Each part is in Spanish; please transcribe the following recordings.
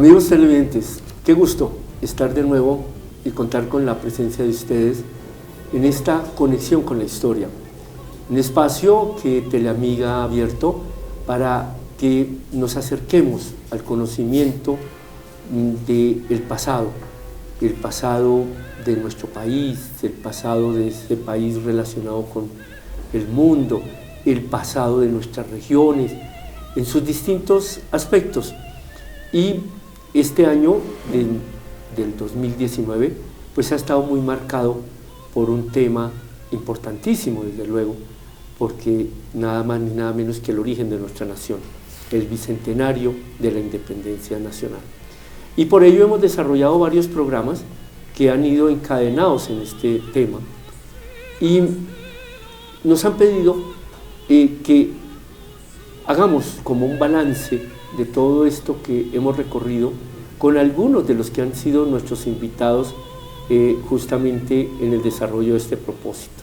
Amigos televidentes, qué gusto estar de nuevo y contar con la presencia de ustedes en esta conexión con la historia, un espacio que Teleamiga ha abierto para que nos acerquemos al conocimiento del pasado de nuestro país, el pasado de este país relacionado con el mundo, el pasado de nuestras regiones, en sus distintos aspectos. Y este año del 2019 pues ha estado muy marcado por un tema importantísimo, desde luego, porque nada más ni nada menos que el origen de nuestra nación, el bicentenario de la independencia nacional. Y por ello hemos desarrollado varios programas que han ido encadenados en este tema y nos han pedido que hagamos como un balance de todo esto que hemos recorrido con algunos de los que han sido nuestros invitados justamente en el desarrollo de este propósito.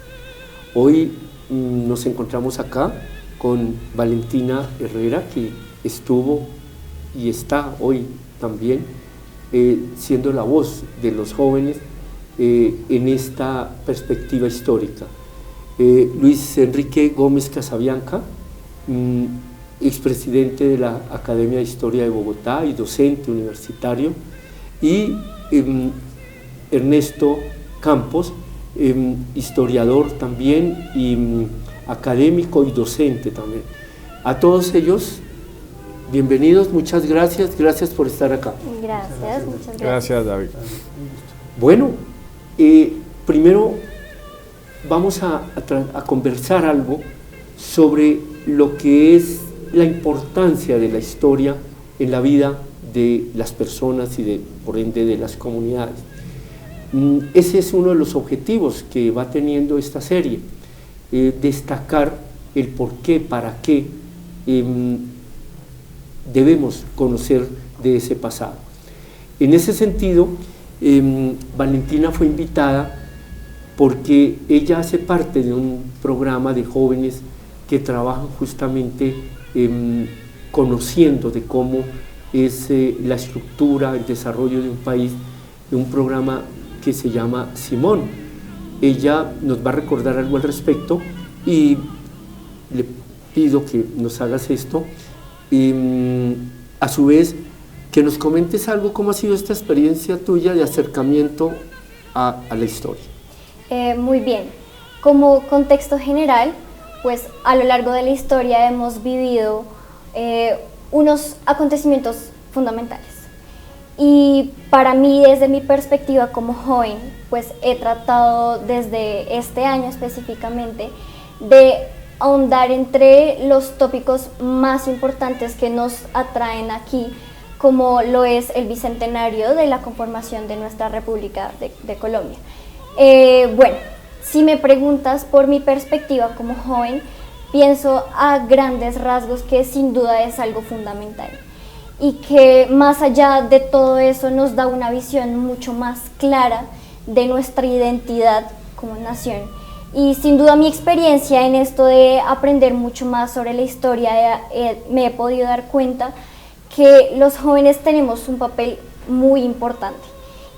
Hoy nos encontramos acá con Valentina Herrera, que estuvo y está hoy también siendo la voz de los jóvenes en esta perspectiva histórica. Luis Enrique Gómez Casabianca, expresidente de la Academia de Historia de Bogotá y docente universitario, y Ernesto Campos, historiador también y académico y docente también. A todos ellos, bienvenidos, muchas gracias por estar acá. Gracias, muchas gracias. Gracias, David. Bueno, primero vamos a conversar algo sobre lo que es la importancia de la historia en la vida de las personas y por ende de las comunidades. Ese es uno de los objetivos que va teniendo esta serie, destacar el por qué, para qué debemos conocer de ese pasado. En ese sentido, Valentina fue invitada porque ella hace parte de un programa de jóvenes que trabajan justamente conociendo de cómo es la estructura, el desarrollo de un país, de un programa que se llama Simón. Ella nos va a recordar algo al respecto y le pido que nos hagas esto. A su vez, que nos comentes algo, cómo ha sido esta experiencia tuya de acercamiento a la historia. Muy bien, como contexto general, pues a lo largo de la historia hemos vivido unos acontecimientos fundamentales. Y para mí, desde mi perspectiva como joven, pues he tratado desde este año específicamente de ahondar entre los tópicos más importantes que nos atraen aquí, como lo es el bicentenario de la conformación de nuestra República de Colombia. Bueno, si me preguntas por mi perspectiva como joven, pienso a grandes rasgos que sin duda es algo fundamental y que más allá de todo eso nos da una visión mucho más clara de nuestra identidad como nación. Y sin duda mi experiencia en esto de aprender mucho más sobre la historia, me he podido dar cuenta que los jóvenes tenemos un papel muy importante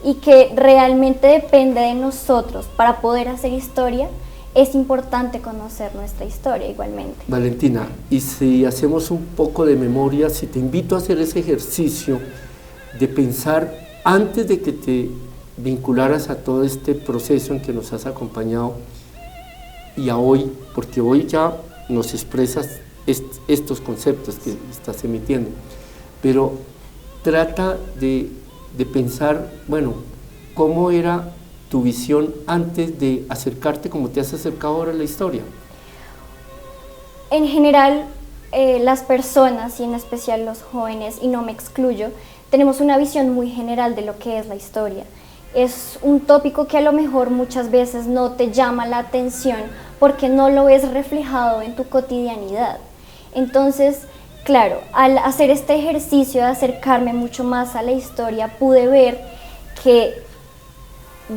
y que realmente depende de nosotros para poder hacer historia. Es importante conocer nuestra historia igualmente. Valentina, y si hacemos un poco de memoria, si te invito a hacer ese ejercicio de pensar antes de que te vincularas a todo este proceso en que nos has acompañado y a hoy, porque hoy ya nos expresas estos conceptos que estás emitiendo, pero trata de pensar, bueno, cómo era tu visión antes de acercarte como te has acercado ahora a la historia. En general, las personas y en especial los jóvenes, y no me excluyo, tenemos una visión muy general de lo que es la historia. Es un tópico que a lo mejor muchas veces no te llama la atención porque no lo ves reflejado en tu cotidianidad. Entonces, claro, al hacer este ejercicio de acercarme mucho más a la historia, pude ver que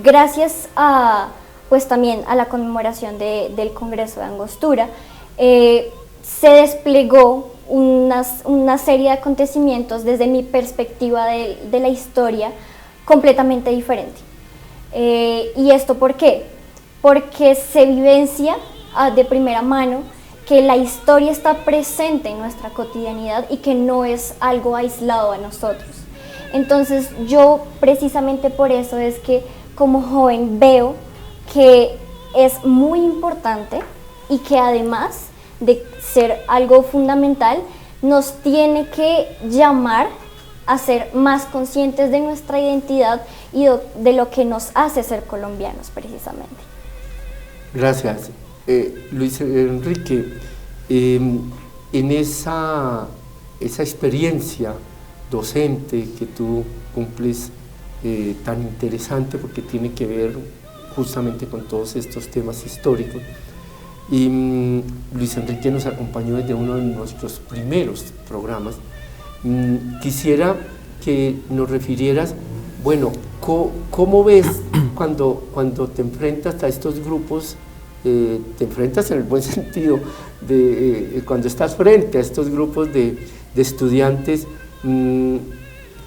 gracias a, pues también a la conmemoración del Congreso de Angostura, se desplegó una serie de acontecimientos desde mi perspectiva de la historia completamente diferente. ¿Y esto por qué? Porque se vivencia de primera mano que la historia está presente en nuestra cotidianidad y que no es algo aislado a nosotros. Entonces yo precisamente por eso es que como joven veo que es muy importante y que además de ser algo fundamental, nos tiene que llamar a ser más conscientes de nuestra identidad y de lo que nos hace ser colombianos precisamente. Gracias. Luis Enrique, en esa experiencia docente que tú cumples, tan interesante porque tiene que ver justamente con todos estos temas históricos, y Luis Enrique nos acompañó desde uno de nuestros primeros programas. Quisiera que nos refirieras, bueno, ¿cómo ves cuando te enfrentas a estos grupos? Te enfrentas en el buen sentido, cuando estás frente a estos grupos de estudiantes,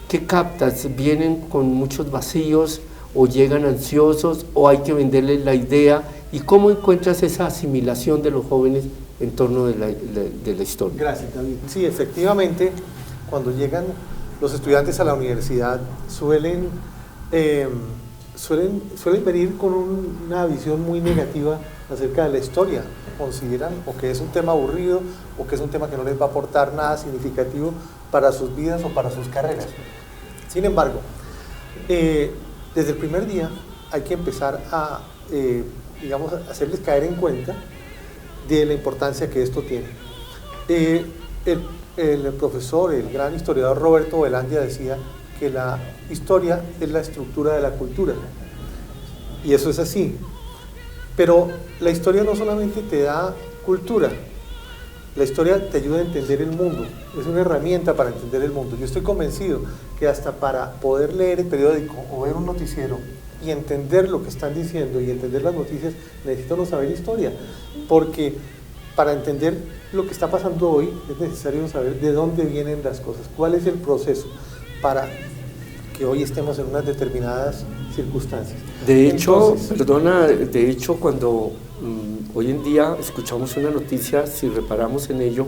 ¿qué captas? ¿Vienen con muchos vacíos o llegan ansiosos o hay que venderles la idea? ¿Y cómo encuentras esa asimilación de los jóvenes en torno de la historia? Gracias, David. Sí, efectivamente, cuando llegan los estudiantes a la universidad suelen venir con una visión muy negativa acerca de la historia. Consideran o que es un tema aburrido o que es un tema que no les va a aportar nada significativo para sus vidas o para sus carreras. Sin embargo, desde el primer día hay que empezar a hacerles caer en cuenta de la importancia que esto tiene. El profesor, el gran historiador Roberto Velandia decía que la historia es la estructura de la cultura, y eso es así, pero la historia no solamente te da cultura, la historia te ayuda a entender el mundo, es una herramienta para entender el mundo. Yo estoy convencido que hasta para poder leer el periódico o ver un noticiero y entender lo que están diciendo y entender las noticias, necesitamos saber historia, porque para entender lo que está pasando hoy es necesario saber de dónde vienen las cosas, cuál es el proceso para que hoy estemos en unas determinadas circunstancias. De hecho, cuando hoy en día escuchamos una noticia, si reparamos en ello,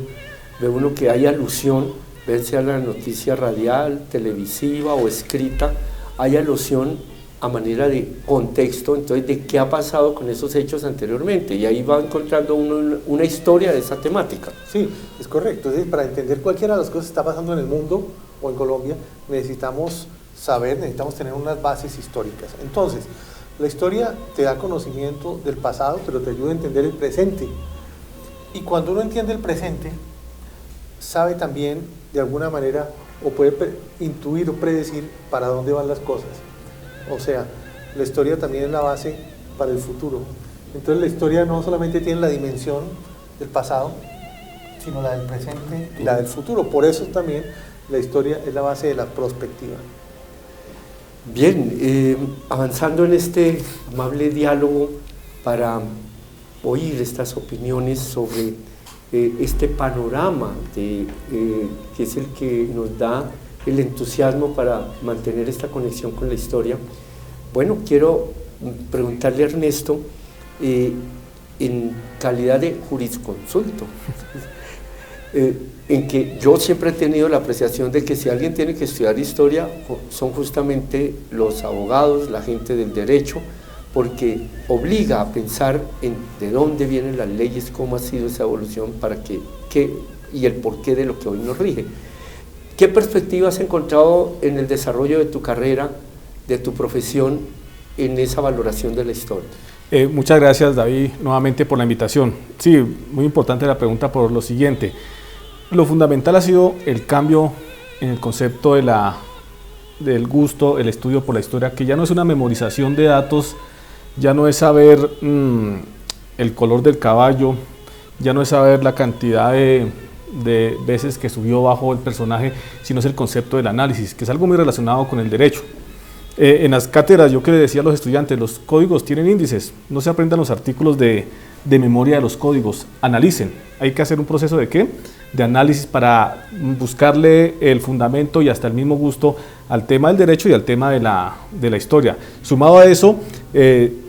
ve uno que hay alusión, bien sea la noticia radial, televisiva o escrita, hay alusión a manera de contexto, entonces de qué ha pasado con esos hechos anteriormente, y ahí va encontrando uno una historia de esa temática. Sí, es correcto. Entonces, para entender cualquiera de las cosas que está pasando en el mundo o en Colombia, necesitamos tener unas bases históricas. Entonces, la historia te da conocimiento del pasado, pero te ayuda a entender el presente. Y cuando uno entiende el presente, sabe también, de alguna manera, o puede intuir o predecir para dónde van las cosas. O sea, la historia también es la base para el futuro. Entonces, la historia no solamente tiene la dimensión del pasado, sino la del presente y la del futuro. Por eso también la historia es la base de la prospectiva. Bien, avanzando en este amable diálogo para oír estas opiniones sobre este panorama que es el que nos da el entusiasmo para mantener esta conexión con la historia. Bueno, quiero preguntarle a Ernesto, en calidad de jurisconsulto, en que yo siempre he tenido la apreciación de que si alguien tiene que estudiar historia, son justamente los abogados, la gente del derecho, porque obliga a pensar en de dónde vienen las leyes, cómo ha sido esa evolución y el porqué de lo que hoy nos rige. ¿Qué perspectiva has encontrado en el desarrollo de tu carrera, de tu profesión, en esa valoración de la historia? Muchas gracias, David, nuevamente por la invitación. Sí, muy importante la pregunta por lo siguiente. Lo fundamental ha sido el cambio en el concepto del gusto, el estudio por la historia, que ya no es una memorización de datos, ya no es saber el color del caballo, ya no es saber la cantidad de veces que subió bajo el personaje, sino es el concepto del análisis, que es algo muy relacionado con el derecho. En las cátedras yo que le decía a los estudiantes, los códigos tienen índices, no se aprendan los artículos de memoria de los códigos, analicen. Hay que hacer un proceso de ¿qué? de análisis para buscarle el fundamento y hasta el mismo gusto al tema del derecho y al tema de la historia. Sumado a eso,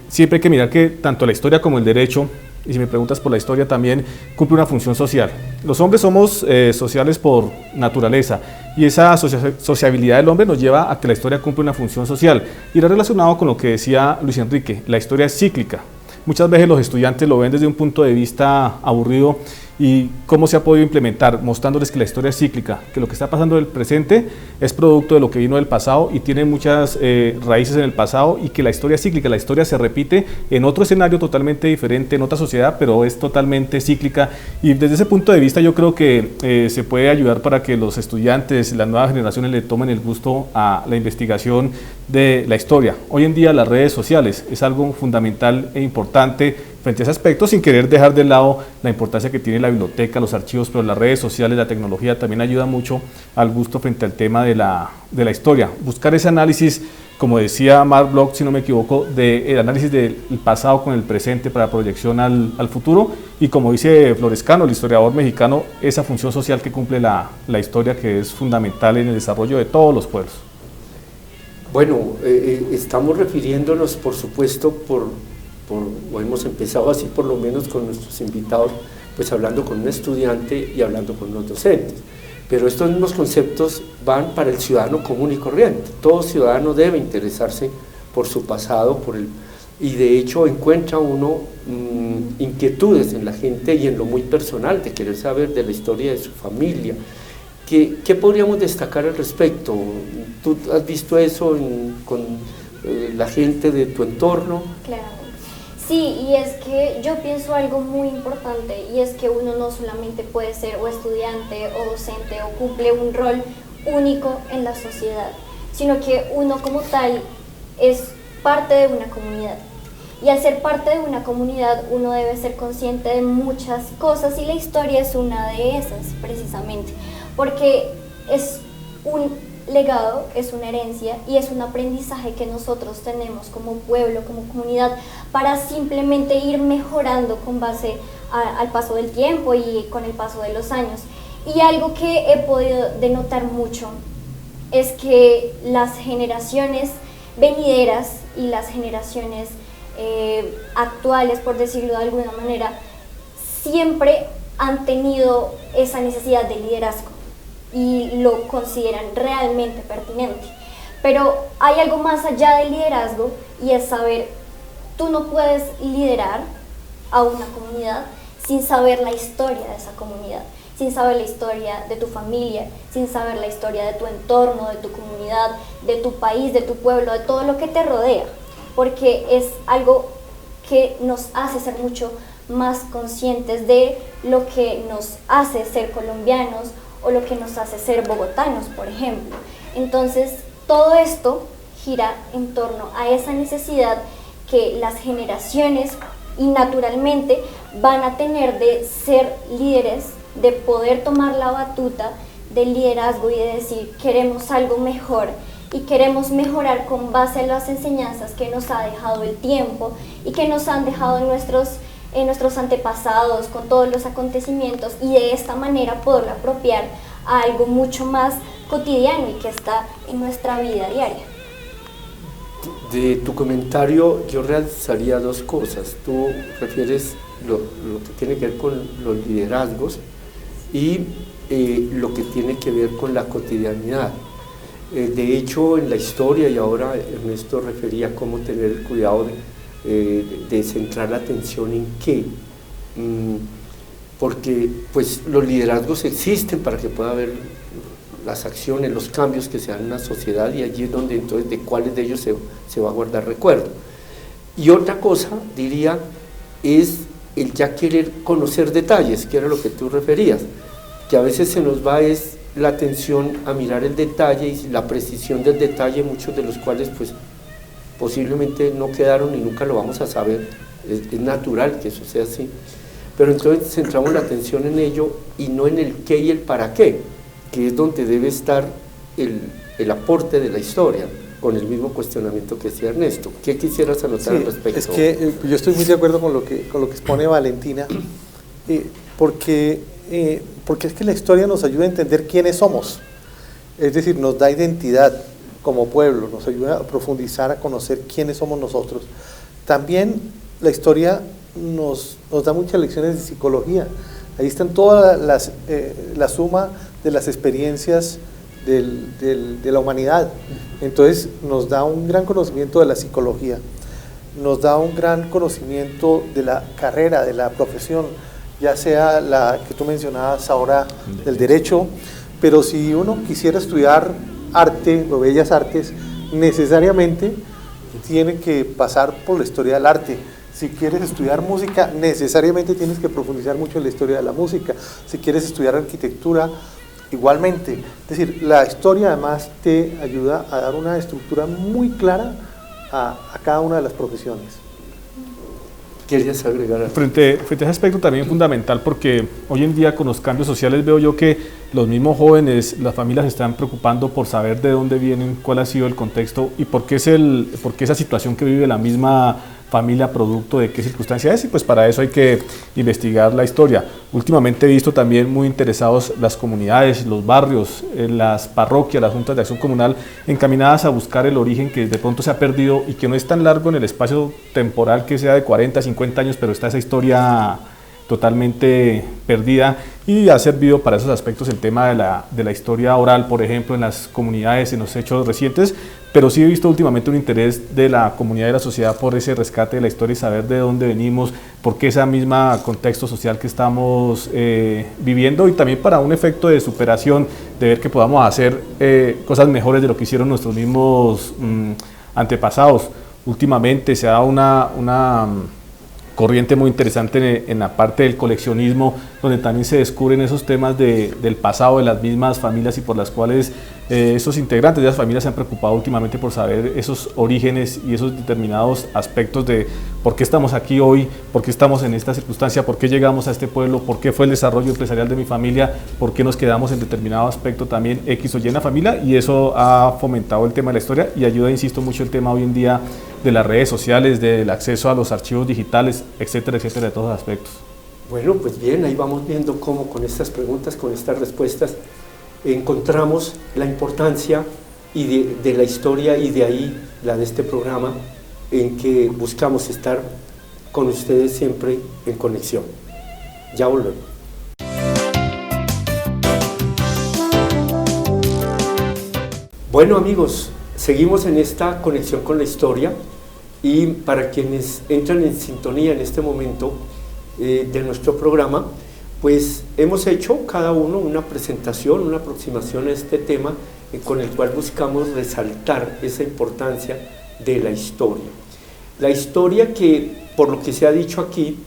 siempre hay que mirar que tanto la historia como el derecho, y si me preguntas por la historia también, cumple una función social. Los hombres somos sociales por naturaleza y esa sociabilidad del hombre nos lleva a que la historia cumple una función social. Y era relacionado con lo que decía Luis Enrique, la historia es cíclica. Muchas veces los estudiantes lo ven desde un punto de vista aburrido y cómo se ha podido implementar, mostrándoles que la historia es cíclica, que lo que está pasando en el presente es producto de lo que vino del pasado y tiene muchas raíces en el pasado, y que la historia es cíclica, la historia se repite en otro escenario totalmente diferente, en otra sociedad, pero es totalmente cíclica. Y desde ese punto de vista yo creo que se puede ayudar para que los estudiantes, las nuevas generaciones le tomen el gusto a la investigación de la historia. Hoy en día las redes sociales es algo fundamental e importante frente a ese aspecto, sin querer dejar de lado la importancia que tiene la biblioteca, los archivos, pero las redes sociales, la tecnología también ayuda mucho al gusto frente al tema de la historia. Buscar ese análisis, como decía Mark Bloch, si no me equivoco, del análisis del pasado con el presente para proyección al futuro, y como dice Florescano, el historiador mexicano, esa función social que cumple la historia, que es fundamental en el desarrollo de todos los pueblos. Bueno, estamos refiriéndonos, por supuesto, o hemos empezado así por lo menos con nuestros invitados, pues hablando con un estudiante y hablando con los docentes. Pero estos mismos conceptos van para el ciudadano común y corriente. Todo ciudadano debe interesarse por su pasado, y de hecho encuentra uno inquietudes en la gente y en lo muy personal, de querer saber de la historia de su familia. ¿Qué podríamos destacar al respecto? ¿Tú has visto eso con la gente de tu entorno? Claro. Sí, y es que yo pienso algo muy importante, y es que uno no solamente puede ser o estudiante o docente o cumple un rol único en la sociedad, sino que uno como tal es parte de una comunidad. Y al ser parte de una comunidad uno debe ser consciente de muchas cosas, y la historia es una de esas precisamente, porque es un legado, es una herencia y es un aprendizaje que nosotros tenemos como pueblo, como comunidad, para simplemente ir mejorando con base al paso del tiempo y con el paso de los años. Y algo que he podido denotar mucho es que las generaciones venideras y las generaciones actuales, por decirlo de alguna manera, siempre han tenido esa necesidad de liderazgo y lo consideran realmente pertinente. Pero hay algo más allá del liderazgo, y es saber, tú no puedes liderar a una comunidad sin saber la historia de esa comunidad, sin saber la historia de tu familia, sin saber la historia de tu entorno, de tu comunidad, de tu país, de tu pueblo, de todo lo que te rodea, porque es algo que nos hace ser mucho más conscientes de lo que nos hace ser colombianos o lo que nos hace ser bogotanos, por ejemplo. Entonces, todo esto gira en torno a esa necesidad que las generaciones y naturalmente van a tener de ser líderes, de poder tomar la batuta del liderazgo y de decir, queremos algo mejor y queremos mejorar con base a las enseñanzas que nos ha dejado el tiempo y que nos han dejado nuestros antepasados con todos los acontecimientos, y de esta manera poderlo apropiar a algo mucho más cotidiano y que está en nuestra vida diaria. De tu comentario yo realizaría dos cosas. Tú refieres lo que tiene que ver con los liderazgos y lo que tiene que ver con la cotidianidad. De hecho, en la historia, y ahora Ernesto refería cómo tener el cuidado de centrar la atención en qué, porque pues los liderazgos existen para que pueda haber las acciones, los cambios que se dan en una sociedad, y allí es donde entonces de cuáles de ellos se va a guardar recuerdo. Y otra cosa, diría, es el ya querer conocer detalles, que era lo que tú referías, que a veces se nos va la atención a mirar el detalle y la precisión del detalle, muchos de los cuales pues posiblemente no quedaron y nunca lo vamos a saber. Es natural que eso sea así, pero entonces centramos la atención en ello y no en el qué y el para qué, que es donde debe estar el aporte de la historia, con el mismo cuestionamiento que decía Ernesto. ¿Qué quisieras anotar al respecto? Es que yo estoy muy de acuerdo con lo que expone Valentina, porque porque es que la historia nos ayuda a entender quiénes somos, es decir, nos da identidad como pueblo, nos ayuda a profundizar, a conocer quiénes somos nosotros. También la historia nos da muchas lecciones de psicología. Ahí están todas la suma de las experiencias de la humanidad. Entonces nos da un gran conocimiento de la psicología, nos da un gran conocimiento de la carrera, de la profesión, ya sea la que tú mencionabas ahora del derecho, pero si uno quisiera estudiar arte o bellas artes, necesariamente tiene que pasar por la historia del arte. Si quieres estudiar música, necesariamente tienes que profundizar mucho en la historia de la música. Si quieres estudiar arquitectura, igualmente. Es decir, la historia además te ayuda a dar una estructura muy clara a cada una de las profesiones. ¿Querías agregar algo? Frente a ese aspecto también fundamental, porque hoy en día con los cambios sociales veo yo que los mismos jóvenes, las familias se están preocupando por saber de dónde vienen, cuál ha sido el contexto y por qué esa situación que vive la misma familia producto de qué circunstancia es, y pues para eso hay que investigar la historia. Últimamente he visto también muy interesados las comunidades, los barrios, las parroquias, las juntas de acción comunal encaminadas a buscar el origen que de pronto se ha perdido y que no es tan largo en el espacio temporal que sea de 40, 50 años, pero está esa historia totalmente perdida, y ha servido para esos aspectos el tema de la historia oral, por ejemplo, en las comunidades, en los hechos recientes, pero sí he visto últimamente un interés de la comunidad y de la sociedad por ese rescate de la historia y saber de dónde venimos, por qué ese mismo contexto social que estamos viviendo, y también para un efecto de superación, de ver que podamos hacer cosas mejores de lo que hicieron nuestros mismos antepasados. Últimamente se ha dado una corriente muy interesante en la parte del coleccionismo, donde también se descubren esos temas del pasado de las mismas familias y por las cuales esos integrantes de las familias se han preocupado últimamente por saber esos orígenes y esos determinados aspectos de por qué estamos aquí hoy, por qué estamos en esta circunstancia, por qué llegamos a este pueblo, por qué fue el desarrollo empresarial de mi familia, por qué nos quedamos en determinado aspecto también X o Y en la familia, y eso ha fomentado el tema de la historia y ayuda, insisto, mucho el tema hoy en día de las redes sociales, del acceso a los archivos digitales, etcétera, etcétera, de todos los aspectos. Bueno, pues bien, ahí vamos viendo cómo con estas preguntas, con estas respuestas, encontramos la importancia de la historia, y de ahí la de este programa, en que buscamos estar con ustedes siempre en conexión. Ya volvemos. Bueno, amigos, seguimos en esta conexión con la historia, y para quienes entran en sintonía en este momento de nuestro programa, pues hemos hecho cada uno una presentación, una aproximación a este tema con el cual buscamos resaltar esa importancia de la historia. La historia que, por lo que se ha dicho aquí,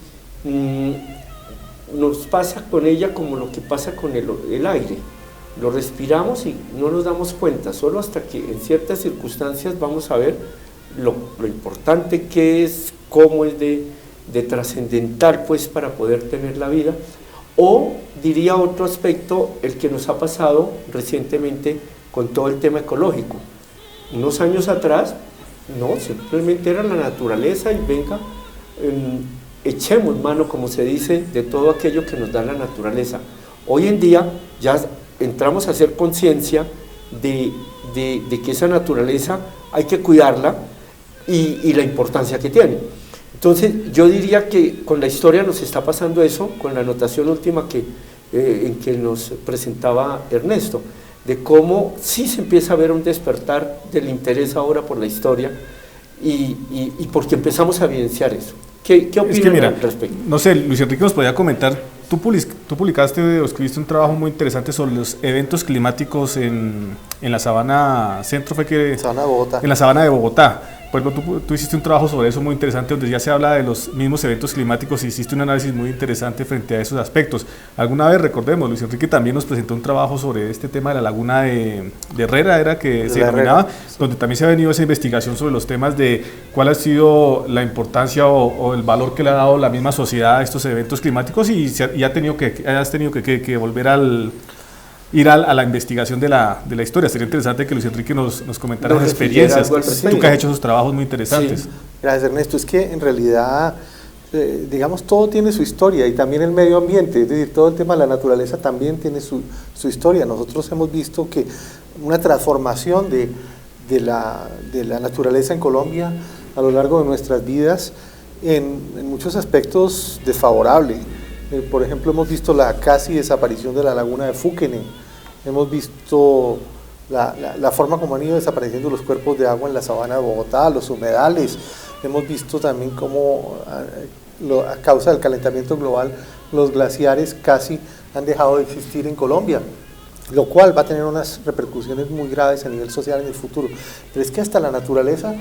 nos pasa con ella como lo que pasa con el aire. Lo respiramos y no nos damos cuenta, solo hasta que en ciertas circunstancias vamos a ver lo importante que es, cómo es de trascendental pues para poder tener la vida. O diría otro aspecto, el que nos ha pasado recientemente con todo el tema ecológico. Unos años atrás, no, simplemente era la naturaleza y venga, echemos mano, como se dice, de todo aquello que nos da la naturaleza. Hoy en día ya entramos a hacer conciencia de que esa naturaleza hay que cuidarla y la importancia que tiene. Entonces yo diría que con la historia nos está pasando eso, con la anotación última en que nos presentaba Ernesto, de cómo sí se empieza a ver un despertar del interés ahora por la historia y porque empezamos a evidenciar eso. ¿Qué opinan al respecto? No sé, Luis Enrique nos podía comentar, tú publicaste o escribiste un trabajo muy interesante sobre los eventos climáticos en la sabana centro, Sabana de Bogotá. En la sabana de Bogotá. Por ejemplo, tú hiciste un trabajo sobre eso muy interesante, donde ya se habla de los mismos eventos climáticos y hiciste un análisis muy interesante frente a esos aspectos. Alguna vez, recordemos, Luis Enrique también nos presentó un trabajo sobre este tema de la laguna de Herrera, era que se denominaba, donde también se ha venido esa investigación sobre los temas de cuál ha sido la importancia o el valor que le ha dado la misma sociedad a estos eventos climáticos, y has tenido que volver ir a la investigación de la historia. Sería interesante que Luis Enrique nos comentara las experiencias. Tú que has hecho esos trabajos muy interesantes. Sí. Gracias, Ernesto. Es que en realidad digamos, todo tiene su historia y también el medio ambiente, es decir, todo el tema de la naturaleza también tiene su historia. Nosotros hemos visto que una transformación de la naturaleza en Colombia a lo largo de nuestras vidas en muchos aspectos desfavorable. Por ejemplo, hemos visto la casi desaparición de la laguna de Fúquene, hemos visto la forma como han ido desapareciendo los cuerpos de agua en la sabana de Bogotá, los humedales. Hemos visto también cómo a causa del calentamiento global los glaciares casi han dejado de existir en Colombia, lo cual va a tener unas repercusiones muy graves a nivel social en el futuro. Pero es que hasta la naturaleza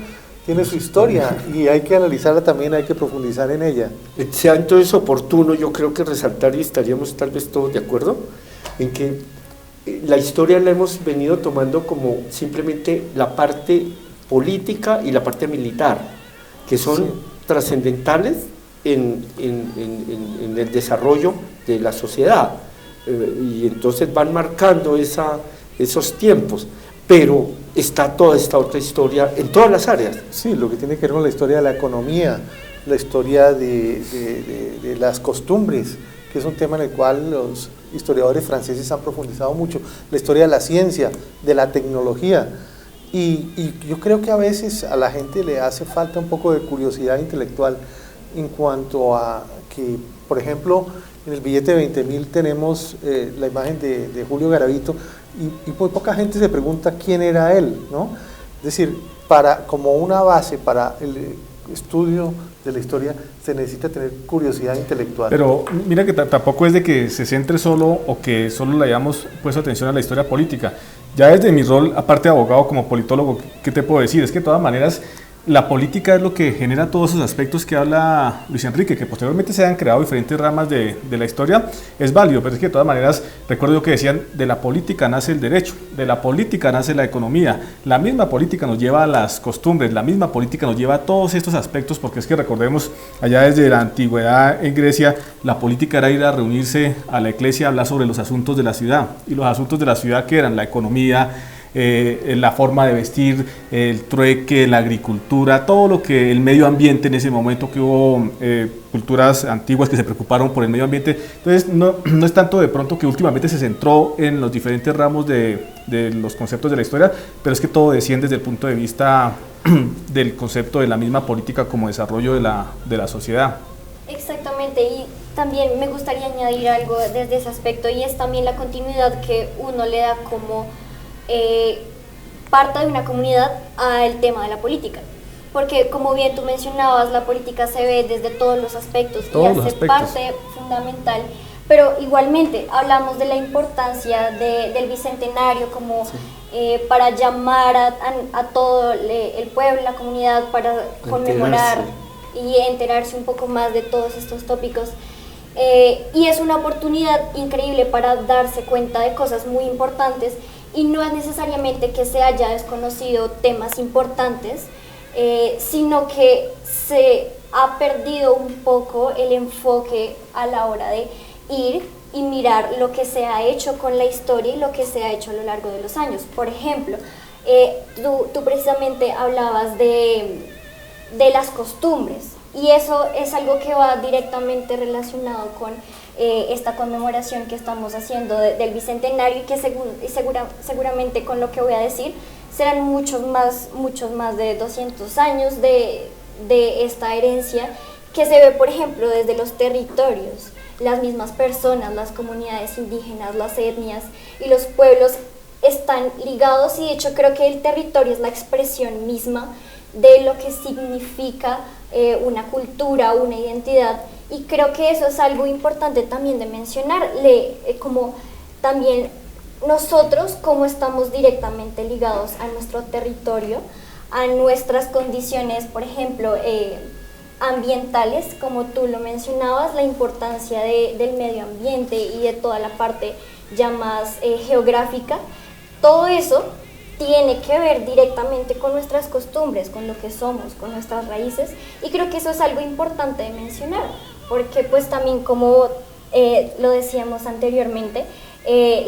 tiene su historia y hay que analizarla también, hay que profundizar en ella. Sea entonces oportuno, yo creo que resaltar, y estaríamos tal vez todos de acuerdo, en que la historia la hemos venido tomando como simplemente la parte política y la parte militar, que son trascendentales en el desarrollo de la sociedad, y entonces van marcando esos tiempos, pero está toda esta otra historia en todas las áreas. Sí, lo que tiene que ver con la historia de la economía, la historia de las costumbres, que es un tema en el cual los historiadores franceses han profundizado mucho, la historia de la ciencia, de la tecnología, y yo creo que a veces a la gente le hace falta un poco de curiosidad intelectual en cuanto a que, por ejemplo, en el billete de 20.000 tenemos la imagen de Julio Garavito y muy poca gente se pregunta quién era él, ¿no? Es decir, como una base para el estudio de la historia se necesita tener curiosidad intelectual. Pero mira que tampoco es de que se centre solo o que solo le hayamos puesto atención a la historia política. Ya desde mi rol, aparte de abogado como politólogo, ¿qué te puedo decir? Es que de todas maneras la política es lo que genera todos esos aspectos que habla Luis Enrique, que posteriormente se han creado diferentes ramas de la historia, es válido, pero es que de todas maneras, recuerdo yo que decían, de la política nace el derecho, de la política nace la economía, la misma política nos lleva a las costumbres, la misma política nos lleva a todos estos aspectos, porque es que recordemos, allá desde la antigüedad en Grecia, la política era ir a reunirse a la iglesia a hablar sobre los asuntos de la ciudad, y los asuntos de la ciudad que eran la economía, la forma de vestir, el trueque, la agricultura, todo lo que el medio ambiente en ese momento que hubo culturas antiguas que se preocuparon por el medio ambiente. Entonces no es tanto de pronto que últimamente se centró en los diferentes ramos de los conceptos de la historia, pero es que todo desciende desde el punto de vista del concepto de la misma política como desarrollo de la sociedad. Exactamente, y también me gustaría añadir algo desde ese aspecto, y es también la continuidad que uno le da como parte de una comunidad al tema de la política, porque como bien tú mencionabas, la política se ve desde todos los aspectos y hace parte fundamental, pero igualmente hablamos de la importancia del bicentenario como para llamar a todo el pueblo, la comunidad, para conmemorar y enterarse un poco más de todos estos tópicos. Y es una oportunidad increíble para darse cuenta de cosas muy importantes, y no es necesariamente que se haya desconocido temas importantes, sino que se ha perdido un poco el enfoque a la hora de ir y mirar lo que se ha hecho con la historia y lo que se ha hecho a lo largo de los años. Por ejemplo, tú precisamente hablabas de las costumbres, y eso es algo que va directamente relacionado con esta conmemoración que estamos haciendo del Bicentenario, y que seguramente con lo que voy a decir serán muchos más de 200 años de esta herencia que se ve, por ejemplo, desde los territorios. Las mismas personas, las comunidades indígenas, las etnias y los pueblos están ligados, y de hecho creo que el territorio es la expresión misma de lo que significa una cultura, una identidad, y creo que eso es algo importante también de mencionar, como también nosotros como estamos directamente ligados a nuestro territorio, a nuestras condiciones, por ejemplo, ambientales, como tú lo mencionabas, la importancia del medio ambiente y de toda la parte ya más geográfica. Todo eso tiene que ver directamente con nuestras costumbres, con lo que somos, con nuestras raíces, y creo que eso es algo importante de mencionar, porque pues también como lo decíamos anteriormente,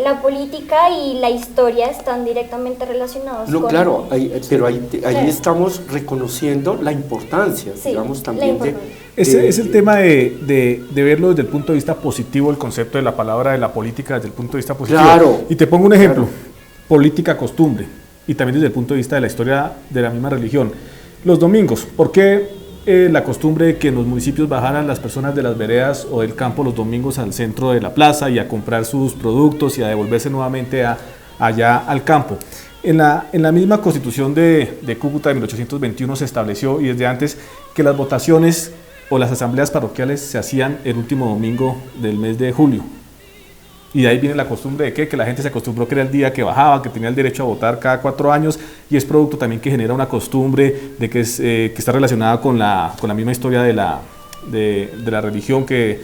la política y la historia están directamente relacionados No, con... claro, pero ahí Claro. estamos reconociendo la importancia, Sí, digamos, la también de... importancia. Ese es el tema de verlo desde el punto de vista positivo, el concepto de la palabra de la política desde el punto de vista positivo. Claro. Y te pongo un ejemplo, Claro. política costumbre, y también desde el punto de vista de la historia de la misma religión. Los domingos, ¿por qué la costumbre de que en los municipios bajaran las personas de las veredas o del campo los domingos al centro de la plaza y a comprar sus productos y a devolverse nuevamente allá al campo? En la misma Constitución de Cúcuta de 1821 se estableció, y desde antes, que las votaciones o las asambleas parroquiales se hacían el último domingo del mes de julio. Y de ahí viene la costumbre de que la gente se acostumbró que era el día que bajaba, que tenía el derecho a votar cada 4 años, y es producto también que genera una costumbre de que está relacionada con la misma historia de la religión que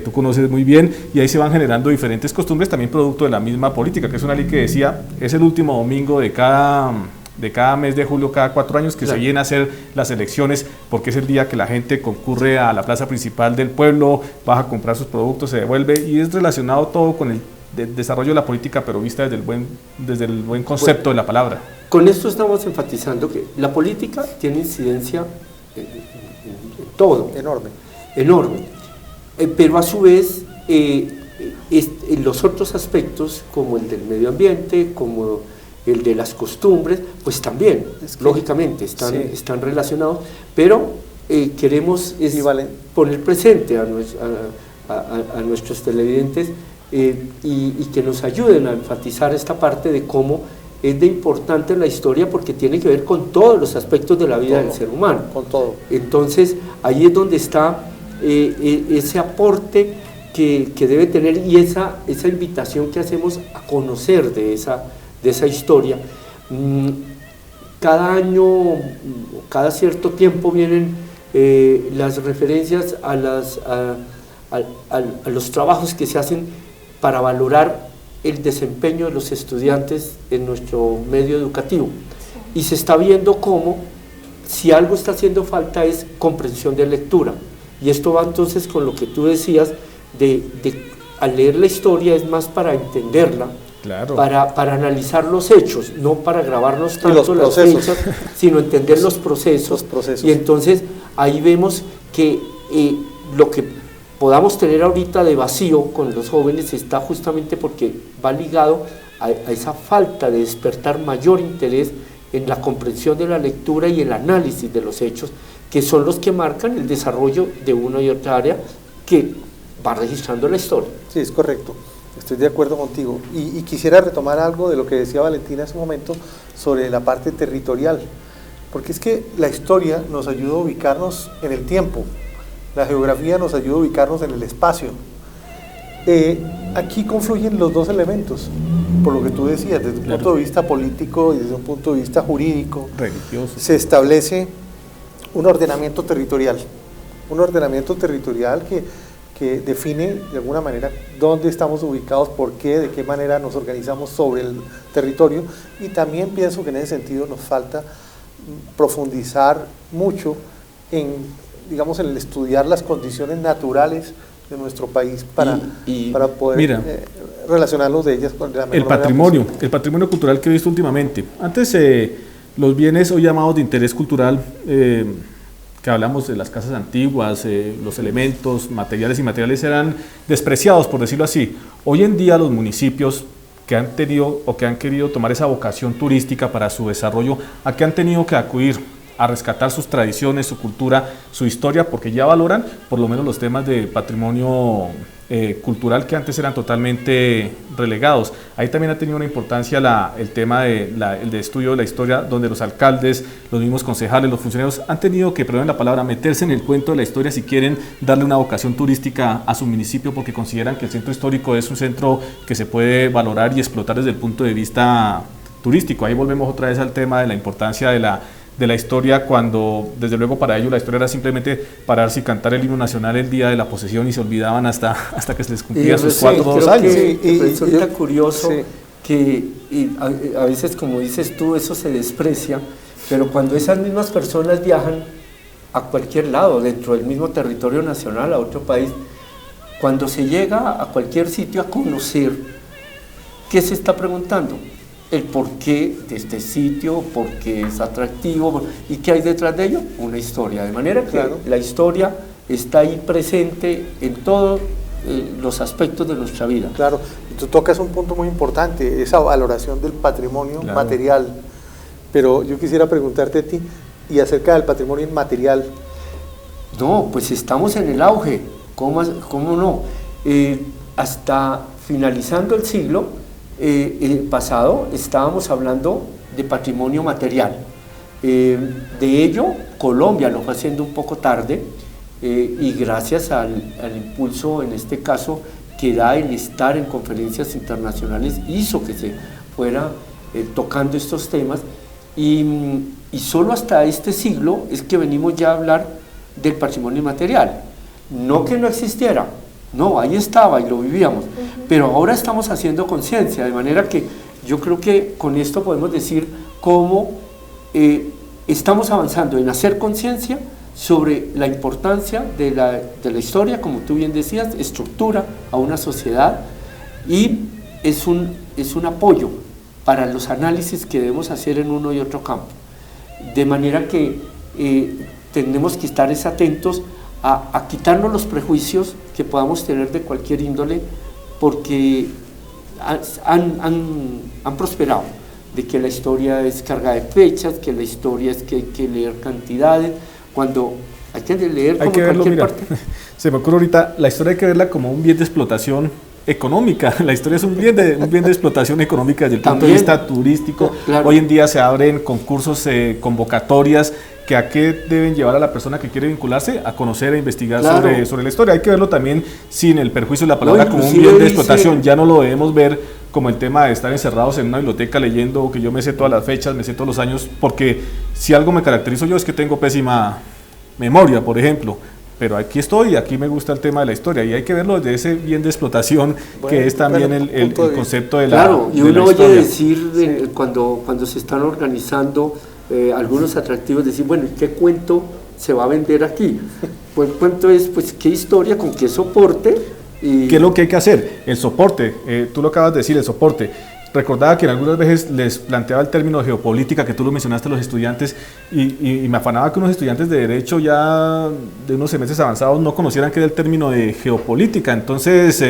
tú conoces muy bien, y ahí se van generando diferentes costumbres, también producto de la misma política, que es una ley que decía, es el último domingo de cada mes de julio, cada 4 años, que Claro. se viene a hacer las elecciones, porque es el día que la gente concurre a la plaza principal del pueblo, baja a comprar sus productos, se devuelve, y es relacionado todo con el desarrollo de la política, pero vista desde el buen concepto de la palabra. Con esto estamos enfatizando que la política tiene incidencia en todo, Enorme. enorme, pero a su vez en los otros aspectos, como el del medio ambiente, como el de las costumbres, pues también, Es que, lógicamente, sí. están relacionados, pero queremos Sí, vale. poner presente a nuestros televidentes y que nos ayuden a enfatizar esta parte de cómo es de importante la historia, porque tiene que ver con todos los aspectos de la vida del ser humano. Con todo. Entonces, ahí es donde está ese aporte que debe tener, y esa invitación que hacemos a conocer de esa historia. Cada año, cada cierto tiempo vienen las referencias a los trabajos que se hacen para valorar el desempeño de los estudiantes en nuestro medio educativo. Y se está viendo cómo, si algo está haciendo falta, es comprensión de lectura. Y esto va entonces con lo que tú decías, al leer la historia es más para entenderla, Claro. para analizar los hechos, no para grabarnos tanto los las procesos. fechas, sino entender los procesos. Los procesos. Y entonces ahí vemos que lo que podamos tener ahorita de vacío con los jóvenes está justamente porque va ligado a esa falta de despertar mayor interés en la comprensión de la lectura y el análisis de los hechos, que son los que marcan el desarrollo de una y otra área que va registrando la historia. Sí, es correcto. Estoy de acuerdo contigo. Y quisiera retomar algo de lo que decía Valentina hace un momento sobre la parte territorial. Porque es que la historia nos ayuda a ubicarnos en el tiempo. La geografía nos ayuda a ubicarnos en el espacio. Aquí confluyen los dos elementos, por lo que tú decías, desde un punto de vista político y desde un punto de vista jurídico. Religioso. Se establece un ordenamiento territorial que define de alguna manera dónde estamos ubicados, por qué, de qué manera nos organizamos sobre el territorio, y también pienso que en ese sentido nos falta profundizar mucho en el estudiar las condiciones naturales de nuestro país para poder mira, relacionarlos de ellas con la mejor el manera patrimonio cultural que he visto últimamente. Antes los bienes hoy llamados de interés cultural, que hablamos de las casas antiguas, los elementos materiales y inmateriales eran despreciados, por decirlo así. Hoy en día los municipios que han tenido o que han querido tomar esa vocación turística para su desarrollo, ¿a qué han tenido que acudir? A rescatar sus tradiciones, su cultura, su historia, porque ya valoran por lo menos los temas de patrimonio cultural que antes eran totalmente relegados. Ahí también ha tenido una importancia el tema el de estudio de la historia, donde los alcaldes, los mismos concejales, los funcionarios han tenido que, perdón la palabra, meterse en el cuento de la historia si quieren darle una vocación turística a su municipio, porque consideran que el centro histórico es un centro que se puede valorar y explotar desde el punto de vista turístico. Ahí volvemos otra vez al tema de la importancia de la historia, cuando desde luego para ellos la historia era simplemente pararse y cantar el himno nacional el día de la posesión y se olvidaban hasta que se les cumplían sus 4 o 2 años. Resulta curioso que a veces, como dices tú, eso se desprecia, pero cuando esas mismas personas viajan a cualquier lado, dentro del mismo territorio nacional, a otro país, Cuando se llega a cualquier sitio a conocer, ¿qué se está preguntando? El porqué de este sitio, por qué es atractivo y qué hay detrás de ello, una historia. De manera que Claro. la historia está ahí presente en todos los aspectos de nuestra vida. Claro, y tú tocas un punto muy importante, esa valoración del patrimonio Claro. material. Pero yo quisiera preguntarte a ti, y acerca del patrimonio inmaterial. No, pues estamos en el auge, ¿cómo no? Hasta finalizando el siglo pasado estábamos hablando de patrimonio material. De ello, Colombia lo fue haciendo un poco tarde y gracias al impulso, en este caso, que da el estar en conferencias internacionales, hizo que se fuera tocando estos temas y solo hasta este siglo es que venimos ya a hablar del patrimonio inmaterial. No que no existiera, no, ahí estaba y lo vivíamos, pero ahora estamos haciendo conciencia, de manera que yo creo que con esto podemos decir cómo estamos avanzando en hacer conciencia sobre la importancia de la historia, como tú bien decías, estructura a una sociedad y es un apoyo para los análisis que debemos hacer en uno y otro campo. De manera que tenemos que estar atentos a quitarnos los prejuicios que podamos tener de cualquier índole, porque han prosperado, de que la historia es carga de fechas, que la historia es que hay que leer cantidades, cuando hay que leer como hay que verlo, cualquier mira, parte. se me ocurre ahorita, la historia hay que verla como un bien de explotación económica. La historia es un bien de explotación económica desde el punto de También. vista turístico. Claro. Hoy en día se abren concursos, convocatorias, que a qué deben llevar a la persona que quiere vincularse, a conocer, a investigar Claro. sobre la historia. Hay que verlo también sin el perjuicio de la palabra, No, como un inclusive bien de dice- explotación. Ya no lo debemos ver como el tema de estar encerrados en una biblioteca leyendo, que yo me sé todas las fechas, me sé todos los años, porque si algo me caracterizo yo es que tengo pésima memoria, por ejemplo. Pero aquí estoy, aquí me gusta el tema de la historia y hay que verlo desde ese bien de explotación, Bueno, que es también bueno, el punto de vista. concepto de la Claro, y de la uno oye historia. decir cuando se están organizando algunos atractivos, decir, bueno, ¿y qué cuento se va a vender aquí? Pues el cuento es, pues, ¿qué historia, con qué soporte? Y ¿Qué es lo que hay que hacer? El soporte, tú lo acabas de decir, el soporte. Recordaba que en algunas veces les planteaba el término de geopolítica, que tú lo mencionaste a los estudiantes, y me afanaba que unos estudiantes de Derecho ya de unos semestres avanzados no conocieran qué era el término de geopolítica. Entonces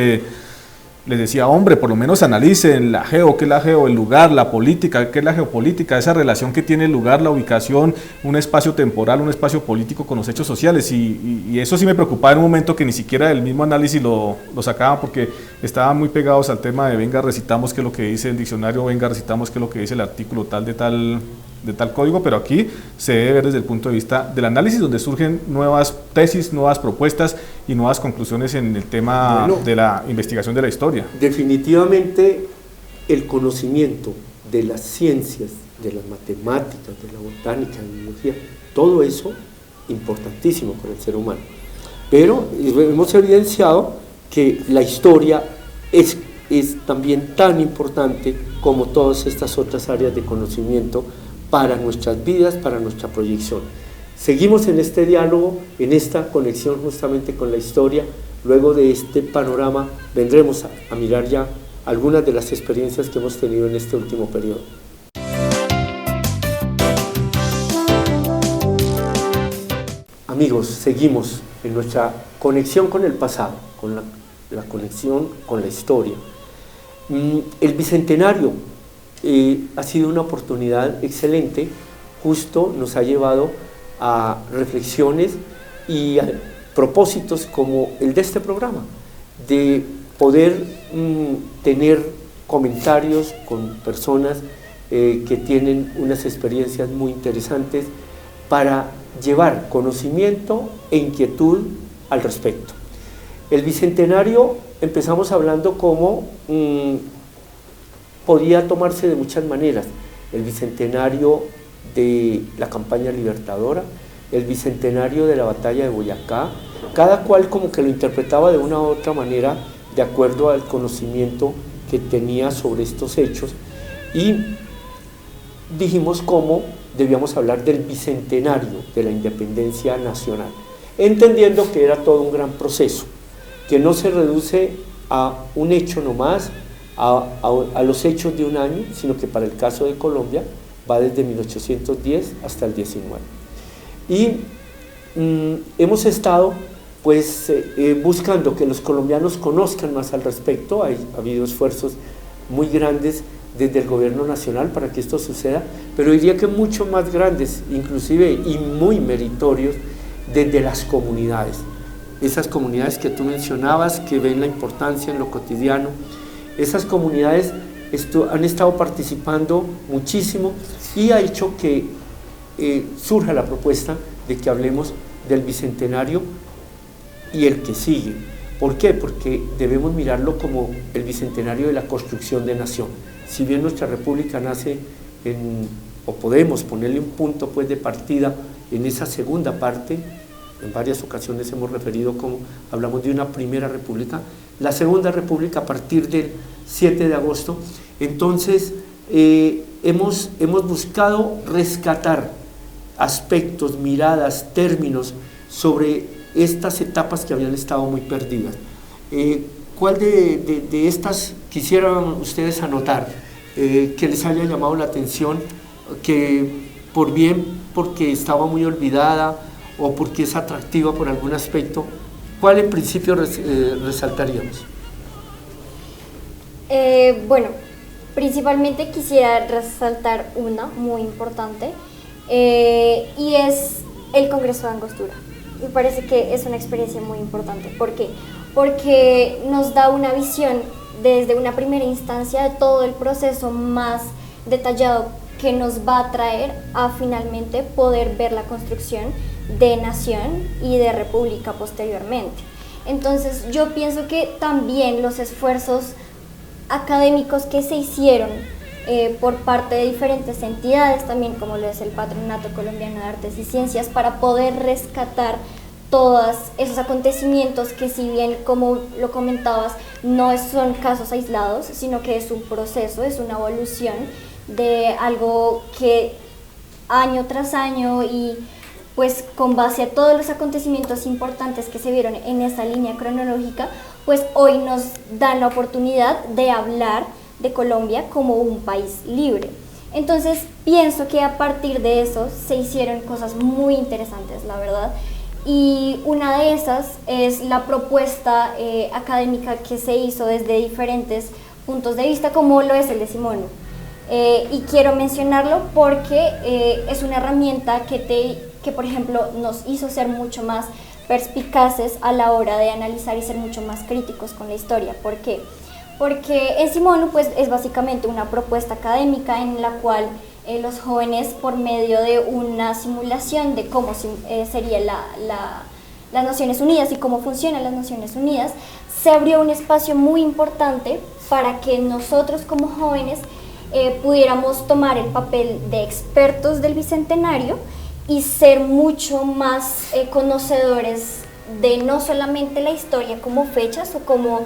les decía, hombre, por lo menos analicen la geo, qué es la geo, el lugar, la política, qué es la geopolítica, esa relación que tiene el lugar, la ubicación, un espacio temporal, un espacio político con los hechos sociales. Y eso sí me preocupaba en un momento que ni siquiera el mismo análisis lo sacaban, porque estaban muy pegados al tema de venga, recitamos qué es lo que dice el diccionario, venga, recitamos qué es lo que dice el artículo tal de tal código, pero aquí se debe ver desde el punto de vista del análisis, donde surgen nuevas tesis, nuevas propuestas y nuevas conclusiones en el tema Bueno, de la investigación de la historia. definitivamente el conocimiento de las ciencias, de las matemáticas, de la botánica, de la biología, todo eso importantísimo para el ser humano. Pero hemos evidenciado que la historia es también tan importante como todas estas otras áreas de conocimiento para nuestras vidas, para nuestra proyección. Seguimos en este diálogo, en esta conexión justamente con la historia. Luego de este panorama vendremos a mirar ya algunas de las experiencias que hemos tenido en este último periodo. Amigos, seguimos en nuestra conexión con el pasado, con la conexión con la historia. El Bicentenario ha sido una oportunidad excelente, justo nos ha llevado a reflexiones y a propósitos como el de este programa, de poder tener comentarios con personas que tienen unas experiencias muy interesantes para llevar conocimiento e inquietud al respecto. El Bicentenario empezamos hablando cómo podía tomarse de muchas maneras. El Bicentenario de la campaña libertadora, el Bicentenario de la batalla de Boyacá, cada cual como que lo interpretaba de una u otra manera de acuerdo al conocimiento que tenía sobre estos hechos, y dijimos cómo debíamos hablar del Bicentenario de la independencia nacional, entendiendo que era todo un gran proceso. que no se reduce a un hecho nomás, a los hechos de un año, sino que para el caso de Colombia va desde 1810 hasta el 19. Y hemos estado pues buscando que los colombianos conozcan más al respecto. Ha habido esfuerzos muy grandes desde el gobierno nacional para que esto suceda, pero diría que mucho más grandes, inclusive, y muy meritorios desde las comunidades. Esas comunidades que tú mencionabas, que ven la importancia en lo cotidiano, esas comunidades han estado participando muchísimo y ha hecho que surja la propuesta de que hablemos del Bicentenario y el que sigue. ¿Por qué? Porque debemos mirarlo como el Bicentenario de la construcción de nación. Si bien nuestra república nace o podemos ponerle un punto pues de partida en esa segunda parte, en varias ocasiones hemos referido como hablamos de una primera república, la segunda república a partir del 7 de agosto, entonces hemos buscado rescatar aspectos, miradas, términos sobre estas etapas que habían estado muy perdidas. ¿Cuál de estas quisieran ustedes anotar que les haya llamado la atención, que porque estaba muy olvidada o porque es atractiva por algún aspecto? ¿Cuál en principio resaltaríamos? Bueno, principalmente quisiera resaltar una muy importante y es el Congreso de Angostura. Me parece que es una experiencia muy importante. ¿Por qué? Porque nos da una visión desde una primera instancia de todo el proceso más detallado que nos va a traer a finalmente poder ver la construcción de nación y de república posteriormente. Entonces yo pienso que también los esfuerzos académicos que se hicieron por parte de diferentes entidades, también como lo es el Patronato Colombiano de Artes y Ciencias, para poder rescatar todos esos acontecimientos que, si bien, como lo comentabas, no son casos aislados, sino que es un proceso, es una evolución de algo que año tras año, y pues con base a todos los acontecimientos importantes que se vieron en esa línea cronológica, pues hoy nos dan la oportunidad de hablar de Colombia como un país libre. Entonces pienso que a partir de eso se hicieron cosas muy interesantes, la verdad, y una de esas es la propuesta académica que se hizo desde diferentes puntos de vista, como lo es el de Simón. Y quiero mencionarlo porque es una herramienta que, por ejemplo, nos hizo ser mucho más perspicaces a la hora de analizar y ser mucho más críticos con la historia. ¿Por qué? Porque en Simón pues, es básicamente una propuesta académica en la cual los jóvenes, por medio de una simulación de cómo sería las Naciones Unidas y cómo funcionan las Naciones Unidas, se abrió un espacio muy importante para que nosotros como jóvenes pudiéramos tomar el papel de expertos del Bicentenario y ser mucho más conocedores de no solamente la historia como fechas o como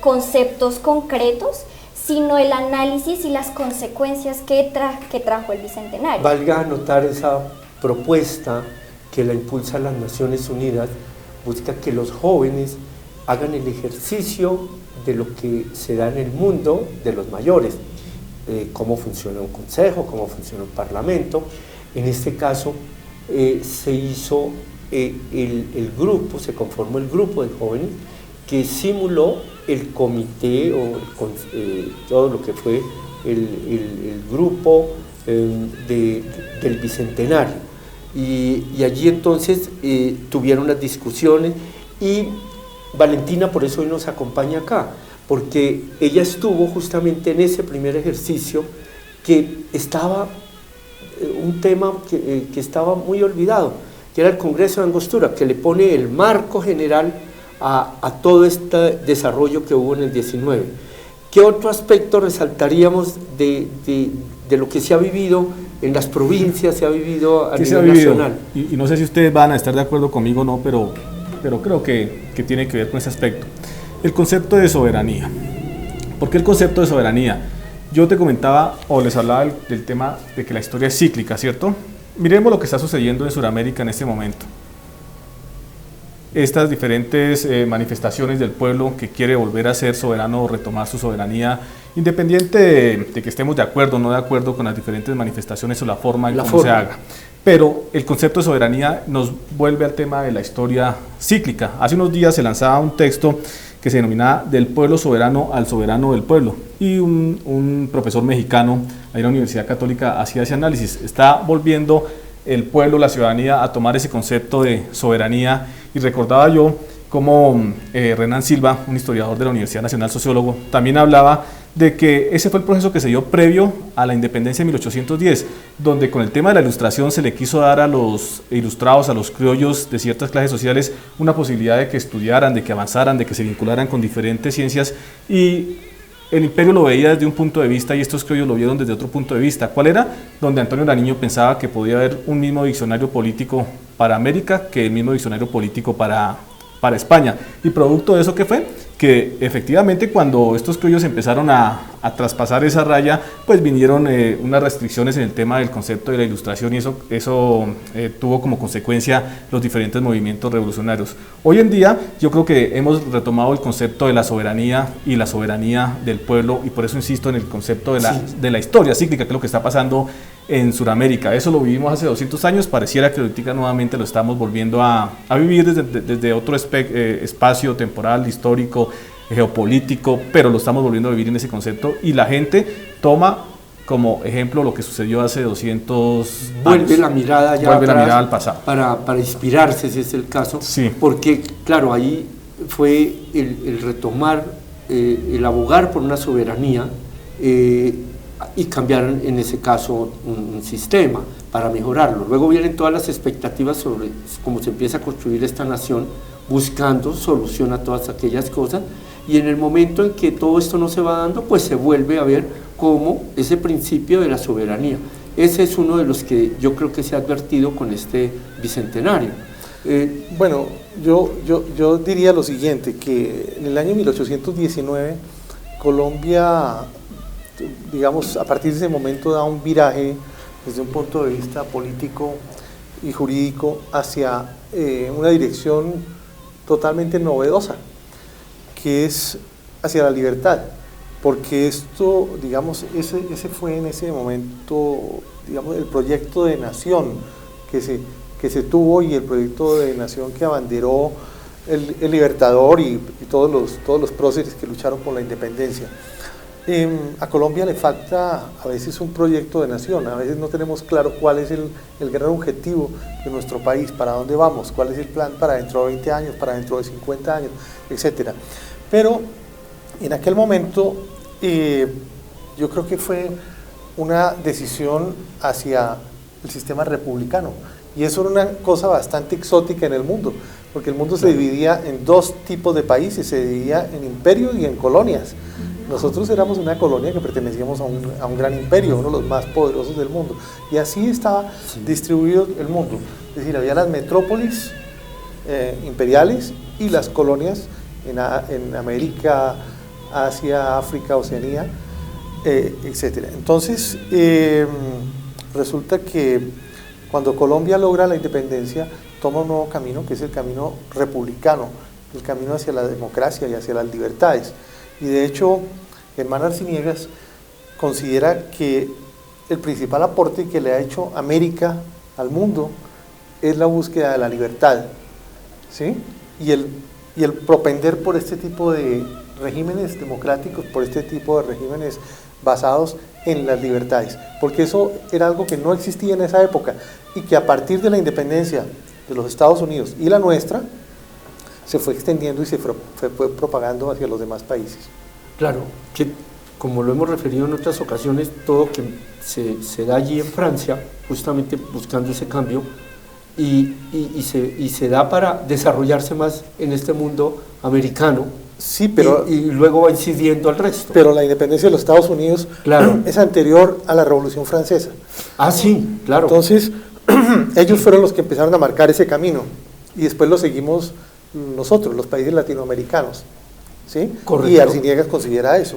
conceptos concretos, sino el análisis y las consecuencias que trajo el Bicentenario. Valga anotar esa propuesta que la impulsa las Naciones Unidas, busca que los jóvenes hagan el ejercicio de lo que se da en el mundo de los mayores, cómo funciona un consejo, cómo funciona un parlamento. En este caso se hizo el grupo, se conformó el grupo de jóvenes que simuló el comité o todo lo que fue el grupo del Bicentenario. Y allí entonces tuvieron las discusiones, y Valentina por eso hoy nos acompaña acá, porque ella estuvo justamente en ese primer ejercicio que estaba un tema que estaba muy olvidado, que era el Congreso de Angostura, que le pone el marco general a todo este desarrollo que hubo en el 19. ¿Qué otro aspecto resaltaríamos de lo que se ha vivido en las provincias, se ha vivido a nivel nacional? Y no sé si ustedes van a estar de acuerdo conmigo o no, pero creo que tiene que ver con ese aspecto. El concepto de soberanía. ¿Por qué el concepto de soberanía? Yo te comentaba o les hablaba del tema de que la historia es cíclica, ¿cierto? Miremos lo que está sucediendo en Sudamérica en este momento. estas diferentes manifestaciones del pueblo que quiere volver a ser soberano o retomar su soberanía, independiente de que estemos de acuerdo o no de acuerdo con las diferentes manifestaciones o la forma en cómo se haga. Pero el concepto de soberanía nos vuelve al tema de la historia cíclica. Hace unos días se lanzaba un texto que se denominaba Del pueblo soberano al soberano del pueblo, y un profesor mexicano ahí en la Universidad Católica hacía ese análisis. Está volviendo el pueblo, la ciudadanía, a tomar ese concepto de soberanía, y recordaba yo como Renan Silva, un historiador de la Universidad Nacional, sociólogo, también hablaba de que ese fue el proceso que se dio previo a la independencia de 1810, donde con el tema de la ilustración se le quiso dar a los ilustrados, a los criollos de ciertas clases sociales, una posibilidad de que estudiaran, de que avanzaran, de que se vincularan con diferentes ciencias, y el imperio lo veía desde un punto de vista y estos criollos lo vieron desde otro punto de vista. ¿Cuál era? Donde Antonio Nariño pensaba que podía haber un mismo diccionario político para América que el mismo diccionario político para España. Y producto de eso, ¿qué fue? Que efectivamente cuando estos criollos empezaron a traspasar esa raya, pues vinieron unas restricciones en el tema del concepto de la ilustración, y eso tuvo como consecuencia los diferentes movimientos revolucionarios. Hoy en día yo creo que hemos retomado el concepto de la soberanía y la soberanía del pueblo, y por eso insisto en el concepto de la historia cíclica, que es lo que está pasando en Sudamérica. Eso lo vivimos hace 200 años, pareciera que ahorita nuevamente lo estamos volviendo a vivir desde otro espacio temporal, histórico, geopolítico, pero lo estamos volviendo a vivir en ese concepto, y la gente toma como ejemplo lo que sucedió hace 200 vuelve años. La mirada ya vuelve atrás, la mirada al pasado. Para inspirarse, si es el caso, sí. Porque claro, ahí fue el retomar, el abogar por una soberanía, y cambiar en ese caso un sistema para mejorarlo. Luego vienen todas las expectativas sobre cómo se empieza a construir esta nación, buscando solución a todas aquellas cosas, y en el momento en que todo esto no se va dando, pues se vuelve a ver como ese principio de la soberanía. Ese es uno de los que yo creo que se ha advertido con este bicentenario. Bueno, yo diría lo siguiente, que en el año 1819 Colombia, digamos, a partir de ese momento da un viraje desde un punto de vista político y jurídico hacia una dirección totalmente novedosa, que es hacia la libertad, porque esto, digamos, ese fue en ese momento, digamos, el proyecto de nación que se tuvo, y el proyecto de nación que abanderó el Libertador y todos los próceres que lucharon por la independencia. A Colombia le falta a veces un proyecto de nación, a veces no tenemos claro cuál es el gran objetivo de nuestro país, para dónde vamos, cuál es el plan para dentro de 20 años, para dentro de 50 años, etc. Pero en aquel momento yo creo que fue una decisión hacia el sistema republicano, y eso era una cosa bastante exótica en el mundo, porque el mundo se dividía en dos tipos de países, se dividía en imperios y en colonias. Nosotros éramos una colonia que pertenecíamos a un gran imperio, uno de los más poderosos del mundo, y así estaba distribuido el mundo. Es decir, había las metrópolis imperiales y las colonias en América, Asia, África, Oceanía, etc. Entonces, resulta que cuando Colombia logra la independencia, toma un nuevo camino, que es el camino republicano, el camino hacia la democracia y hacia las libertades. Y de hecho, Germán Arciniegas considera que el principal aporte que le ha hecho América al mundo es la búsqueda de la libertad, ¿sí? Y el propender por este tipo de regímenes democráticos, por este tipo de regímenes basados en las libertades, porque eso era algo que no existía en esa época, y que a partir de la independencia de los Estados Unidos y la nuestra, se fue extendiendo y se fue propagando hacia los demás países. Claro, que como lo hemos referido en otras ocasiones, todo que se da allí en Francia, justamente buscando ese cambio, y se da para desarrollarse más en este mundo americano. Sí, pero y luego va incidiendo al resto. Pero la independencia de los Estados Unidos, claro, es anterior a la Revolución Francesa. Ah, sí, claro. Entonces, ellos fueron los que empezaron a marcar ese camino, y después lo seguimos nosotros, los países latinoamericanos, ¿sí? Correcto. Y Arciniegas considera eso,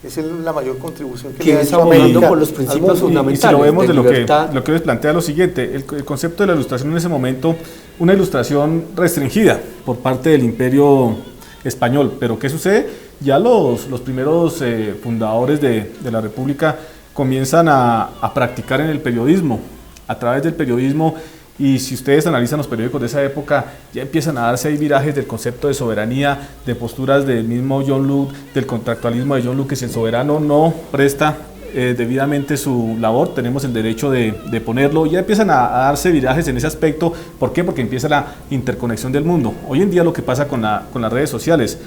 Es la mayor contribución que Que le ha es hecho abogando América por los al principios mundo. fundamentales. Y si lo vemos de de libertad. lo que les plantea lo siguiente, el concepto de la ilustración en ese momento, una ilustración restringida por parte del imperio español, pero ¿qué sucede? Ya los primeros fundadores de la República comienzan a practicar en el periodismo, a través del periodismo, y si ustedes analizan los periódicos de esa época, ya empiezan a darse ahí virajes del concepto de soberanía, de posturas del mismo John Locke, del contractualismo de John Locke, que si el soberano no presta debidamente su labor, tenemos el derecho de ponerlo. Ya empiezan a darse virajes en ese aspecto. ¿Por qué? Porque empieza la interconexión del mundo. Hoy en día lo que pasa con las redes sociales,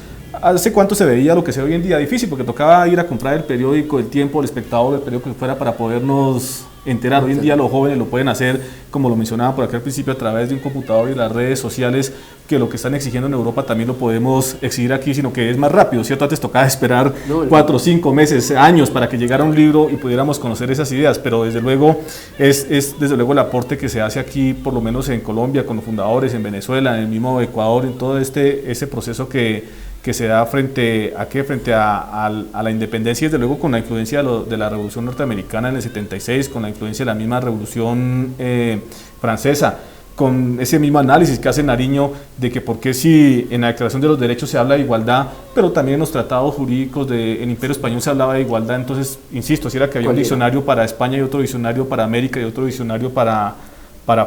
¿hace cuánto se veía lo que se ve hoy en día? Difícil, porque tocaba ir a comprar el periódico, El Tiempo, El Espectador, el periódico que fuera para podernos enterar. Hoy en día los jóvenes lo pueden hacer, como lo mencionaba por aquí al principio, a través de un computador y las redes sociales, que lo que están exigiendo en Europa también lo podemos exigir aquí, sino que es más rápido, ¿cierto? Antes tocaba esperar 4, 5 meses, años para que llegara un libro y pudiéramos conocer esas ideas, pero desde luego es desde luego el aporte que se hace aquí, por lo menos en Colombia, con los fundadores, en Venezuela, en el mismo Ecuador, en todo ese proceso que se da frente a la independencia, y desde luego con la influencia de la Revolución Norteamericana en el 76, con la influencia de la misma Revolución Francesa, con ese mismo análisis que hace Nariño de que por qué si en la Declaración de los Derechos se habla de igualdad, pero también en los tratados jurídicos del Imperio Español se hablaba de igualdad. Entonces, insisto, si era que había un diccionario para España y otro diccionario para América y otro diccionario para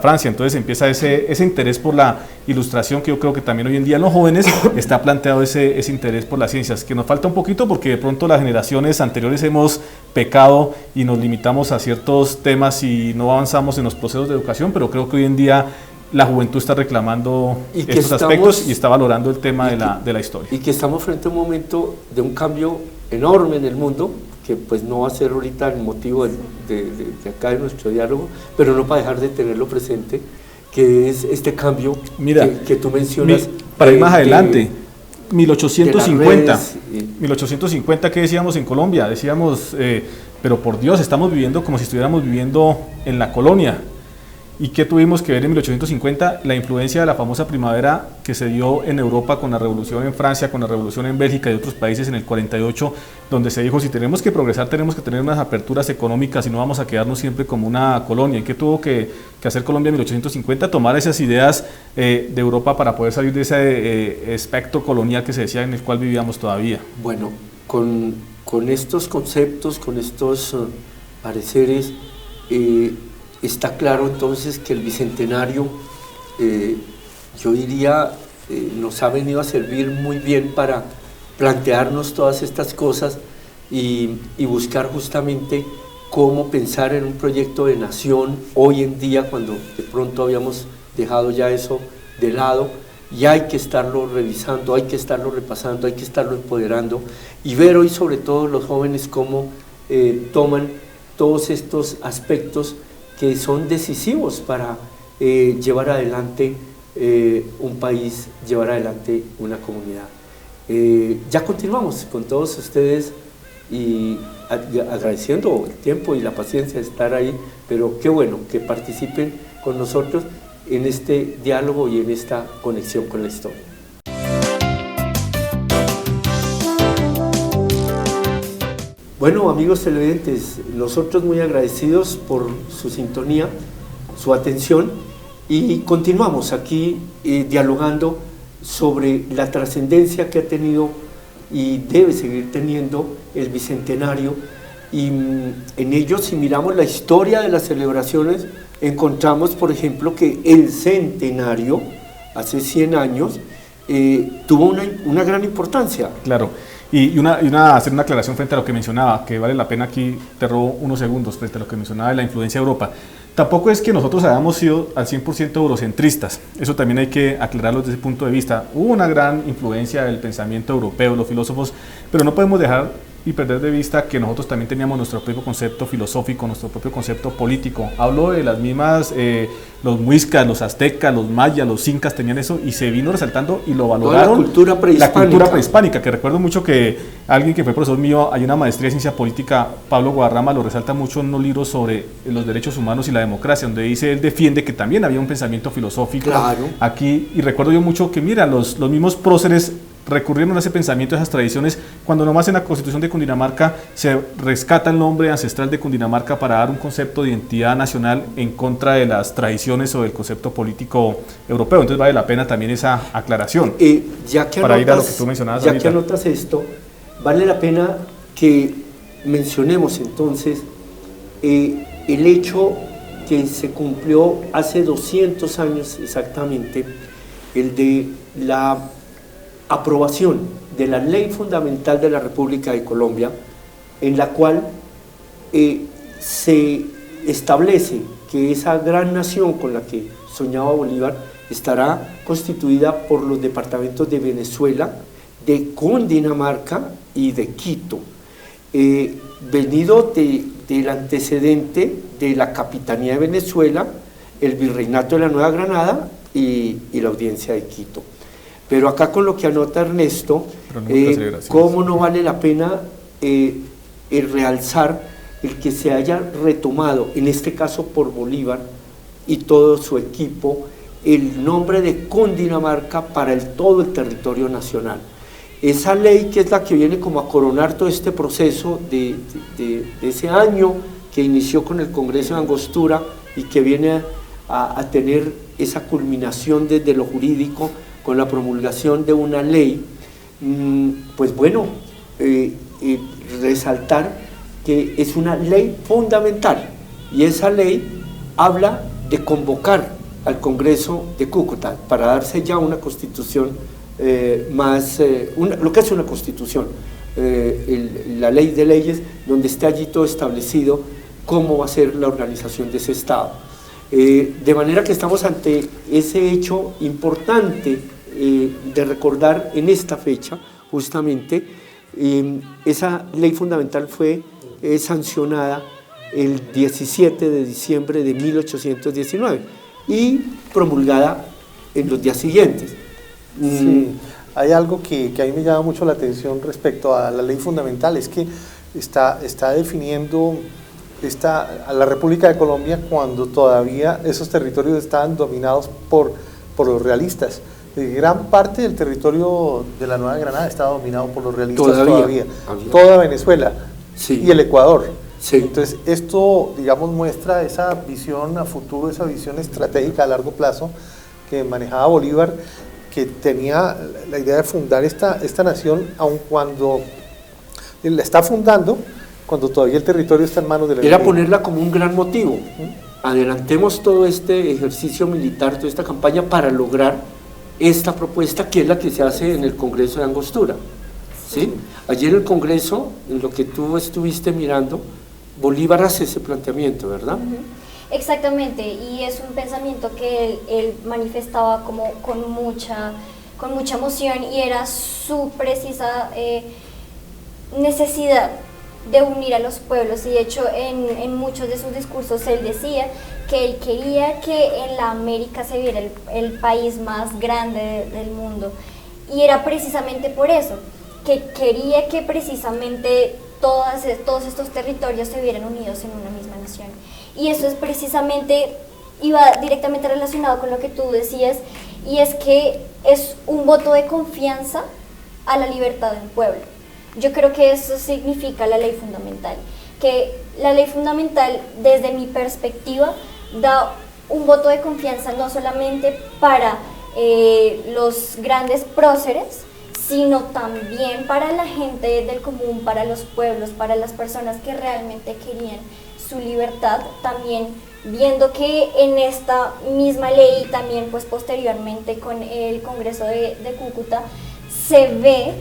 Francia. Entonces empieza ese interés por la ilustración, que yo creo que también hoy en día en los jóvenes está planteado ese interés por las ciencias, que nos falta un poquito porque de pronto las generaciones anteriores hemos pecado y nos limitamos a ciertos temas y no avanzamos en los procesos de educación, pero creo que hoy en día la juventud está reclamando estos aspectos y está valorando el tema de la historia. Y que estamos frente a un momento de un cambio enorme en el mundo, que pues no va a ser ahorita el motivo de acá de nuestro diálogo, pero no para dejar de tenerlo presente, que es este cambio. Mira, que tú mencionas. Para ir más adelante, 1850, ¿qué decíamos en Colombia? Decíamos, pero por Dios, estamos viviendo como si estuviéramos viviendo en la colonia. ¿Y qué tuvimos que ver en 1850? La influencia de la famosa primavera que se dio en Europa con la revolución en Francia, con la revolución en Bélgica y otros países en el 48, donde se dijo, si tenemos que progresar, tenemos que tener unas aperturas económicas y no vamos a quedarnos siempre como una colonia. ¿Y qué tuvo que hacer Colombia en 1850? Tomar esas ideas de Europa para poder salir de ese espectro colonial que se decía en el cual vivíamos todavía. Bueno, con estos conceptos, con estos pareceres, está claro entonces que el Bicentenario, yo diría, nos ha venido a servir muy bien para plantearnos todas estas cosas y buscar justamente cómo pensar en un proyecto de nación hoy en día, cuando de pronto habíamos dejado ya eso de lado, y hay que estarlo revisando, hay que estarlo repasando, hay que estarlo empoderando, y ver hoy sobre todo los jóvenes cómo toman todos estos aspectos que son decisivos para llevar adelante un país, llevar adelante una comunidad. Ya continuamos con todos ustedes y agradeciendo el tiempo y la paciencia de estar ahí, pero qué bueno que participen con nosotros en este diálogo y en esta conexión con la historia. Bueno, amigos televidentes, nosotros muy agradecidos por su sintonía, su atención, y continuamos aquí dialogando sobre la trascendencia que ha tenido y debe seguir teniendo el Bicentenario, y en ello, si miramos la historia de las celebraciones, encontramos, por ejemplo, que el centenario, hace 100 años, tuvo una gran importancia. Claro. Y hacer una aclaración frente a lo que mencionaba, que vale la pena aquí, te robo unos segundos frente a lo que mencionaba de la influencia de Europa. Tampoco es que nosotros hayamos sido al 100% eurocentristas, eso también hay que aclararlo desde ese punto de vista. Hubo una gran influencia del pensamiento europeo, los filósofos, pero no podemos dejar y perder de vista que nosotros también teníamos nuestro propio concepto filosófico, nuestro propio concepto político. Hablo de las mismas, los muiscas, los aztecas, los mayas, los incas tenían eso y se vino resaltando y lo valoraron. La cultura prehispánica, que recuerdo mucho que alguien que fue profesor mío, hay una maestría de ciencia política, Pablo Guadarrama, lo resalta mucho en unos libros sobre los derechos humanos y la democracia, donde dice, él defiende que también había un pensamiento filosófico aquí, y recuerdo yo mucho que, mira, los mismos próceres recurrieron a ese pensamiento, a esas tradiciones, cuando nomás en la Constitución de Cundinamarca se rescata el nombre ancestral de Cundinamarca para dar un concepto de identidad nacional en contra de las tradiciones o del concepto político europeo. Entonces vale la pena también esa aclaración. Para ir a lo que tú mencionabas ahorita. Ya que anotas esto, vale la pena que mencionemos entonces el hecho que se cumplió hace 200 años exactamente, el de la aprobación de la Ley Fundamental de la República de Colombia, en la cual se establece que esa gran nación con la que soñaba Bolívar estará constituida por los departamentos de Venezuela, de Cundinamarca y de Quito, venido del antecedente de la Capitanía de Venezuela, el Virreinato de la Nueva Granada y la Audiencia de Quito. Pero acá con lo que anota Ernesto, cómo no vale la pena el realzar el que se haya retomado, en este caso por Bolívar y todo su equipo, el nombre de Cundinamarca para todo el territorio nacional. Esa ley que es la que viene como a coronar todo este proceso de ese año que inició con el Congreso de Angostura y que viene a tener esa culminación desde lo jurídico con la promulgación de una ley, pues bueno, resaltar que es una ley fundamental y esa ley habla de convocar al Congreso de Cúcuta para darse ya una constitución lo que es una constitución, la ley de leyes, donde esté allí todo establecido cómo va a ser la organización de ese Estado. De manera que estamos ante ese hecho importante de recordar en esta fecha, justamente, esa ley fundamental fue sancionada el 17 de diciembre de 1819 y promulgada en los días siguientes. Sí, hay algo que a mí me llama mucho la atención respecto a la ley fundamental, es que está definiendo a la República de Colombia cuando todavía esos territorios estaban dominados por los realistas. Gran parte del territorio de la Nueva Granada estaba dominado por los realistas todavía. Toda Venezuela, sí, y el Ecuador. Sí. Entonces esto, digamos, muestra esa visión a futuro, esa visión estratégica a largo plazo que manejaba Bolívar, que tenía la idea de fundar esta nación, aun cuando la está fundando, cuando todavía el territorio está en manos de la Era ponerla como un gran motivo. Adelantemos todo este ejercicio militar, toda esta campaña para lograr esta propuesta que es la que se hace en el Congreso de Angostura. ¿Sí? Allí en el Congreso, en lo que tú estuviste mirando, Bolívar hace ese planteamiento, ¿verdad? Exactamente, y es un pensamiento que él manifestaba como con mucha emoción, y era su precisa necesidad de unir a los pueblos, y de hecho en muchos de sus discursos él decía que él quería que en la América se viera el país más grande del mundo, y era precisamente por eso, que quería que precisamente todos estos territorios se vieran unidos en una misma nación. Y eso es precisamente, iba directamente relacionado con lo que tú decías, y es que es un voto de confianza a la libertad del pueblo. Yo creo que eso significa la ley fundamental, que la ley fundamental, desde mi perspectiva, da un voto de confianza no solamente para los grandes próceres, sino también para la gente del común, para los pueblos, para las personas que realmente querían su libertad, también viendo que en esta misma ley, también pues posteriormente con el Congreso de Cúcuta, se ve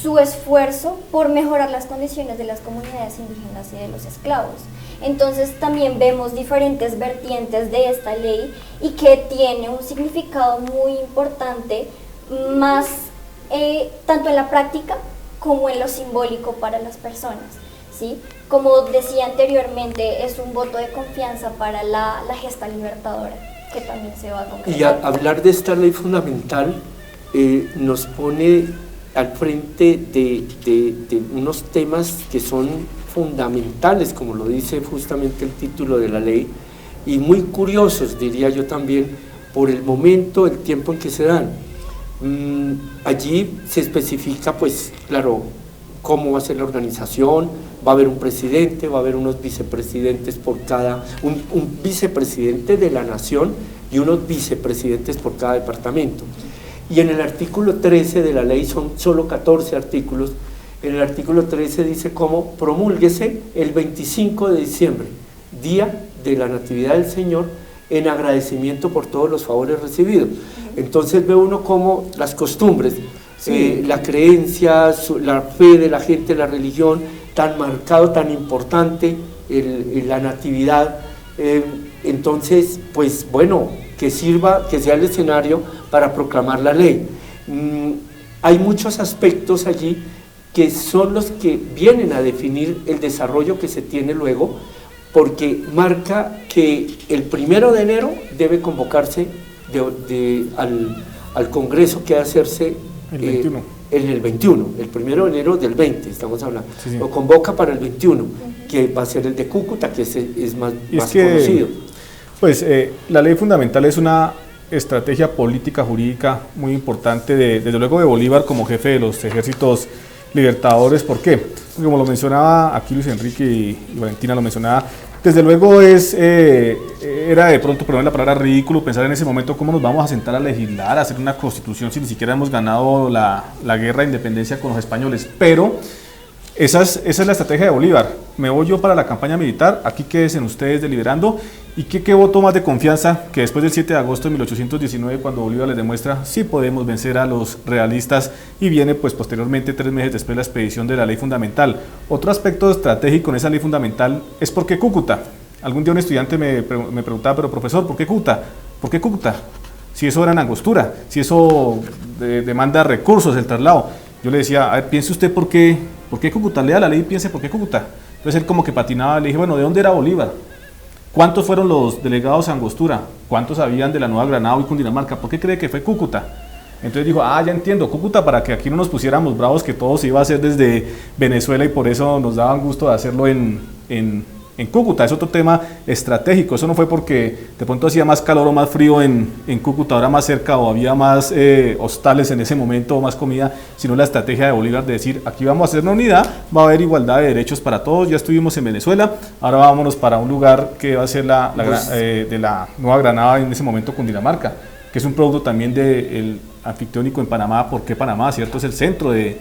su esfuerzo por mejorar las condiciones de las comunidades indígenas y de los esclavos. Entonces también vemos diferentes vertientes de esta ley y que tiene un significado muy importante, más tanto en la práctica como en lo simbólico para las personas, ¿sí? Como decía anteriormente, es un voto de confianza para la gesta libertadora, que también se va a concretar. Y hablar de esta ley fundamental nos pone al frente de unos temas que son fundamentales, como lo dice justamente el título de la ley, y muy curiosos, diría yo también, por el momento, el tiempo en que se dan. Allí se especifica, pues, claro, cómo va a ser la organización, va a haber un presidente, va a haber unos vicepresidentes por cada, un vicepresidente de la nación y unos vicepresidentes por cada departamento. Y en el artículo 13 de la ley, son solo 14 artículos, en el artículo 13 dice cómo promúlguese el 25 de diciembre, día de la Natividad del Señor, en agradecimiento por todos los favores recibidos. Entonces ve uno como las costumbres, la creencia, la fe de la gente, la religión, tan marcado, tan importante, la natividad. Entonces, pues bueno, que sirva, que sea el escenario para proclamar la ley. Hay muchos aspectos allí que son los que vienen a definir el desarrollo que se tiene luego, porque marca que el 1 de enero debe convocarse al Congreso que va a hacerse el 21. En el 21, el 1 de enero del 20, estamos hablando. Sí. Lo convoca para el 21, que va a ser el de Cúcuta, que es más conocido. Pues la ley fundamental es una estrategia política, jurídica muy importante, desde luego de Bolívar como jefe de los ejércitos libertadores. ¿Por qué? Porque como lo mencionaba aquí Luis Enrique y Valentina lo mencionaba, desde luego era de pronto, perdón la palabra, ridículo pensar en ese momento cómo nos vamos a sentar a legislar, a hacer una constitución si ni siquiera hemos ganado la guerra de independencia con los españoles. Pero esa es la estrategia de Bolívar. Me voy yo para la campaña militar, aquí quédense ustedes deliberando. ¿Y qué voto más de confianza que después del 7 de agosto de 1819, cuando Bolívar les demuestra sí podemos vencer a los realistas, y viene pues posteriormente 3 meses después la expedición de la ley fundamental? Otro aspecto estratégico en esa ley fundamental es ¿por qué Cúcuta? Algún día un estudiante me preguntaba, pero profesor, ¿por qué Cúcuta? ¿Por qué Cúcuta? Si eso era en Angostura, si eso demanda recursos, el traslado. Yo le decía, a ver, piense usted por qué Cúcuta, lea la ley y piense por qué Cúcuta. Entonces él como que patinaba, le dije, bueno, ¿de dónde era Bolívar? ¿Cuántos fueron los delegados a Angostura? ¿Cuántos habían de la Nueva Granada y Cundinamarca? ¿Por qué cree que fue Cúcuta? Entonces dijo, ya entiendo, Cúcuta, para que aquí no nos pusiéramos bravos, que todo se iba a hacer desde Venezuela y por eso nos daban gusto de hacerlo en Cúcuta. Es otro tema estratégico. Eso no fue porque de pronto hacía más calor o más frío en Cúcuta, ahora más cerca, o había más hostales en ese momento o más comida, sino la estrategia de Bolívar de decir, aquí vamos a hacer una unidad, va a haber igualdad de derechos para todos. Ya estuvimos en Venezuela, ahora vámonos para un lugar que va a ser de la Nueva Granada, en ese momento Cundinamarca, que es un producto también del anfictiónico en Panamá. ¿Por qué Panamá? ¿Cierto? Es el centro de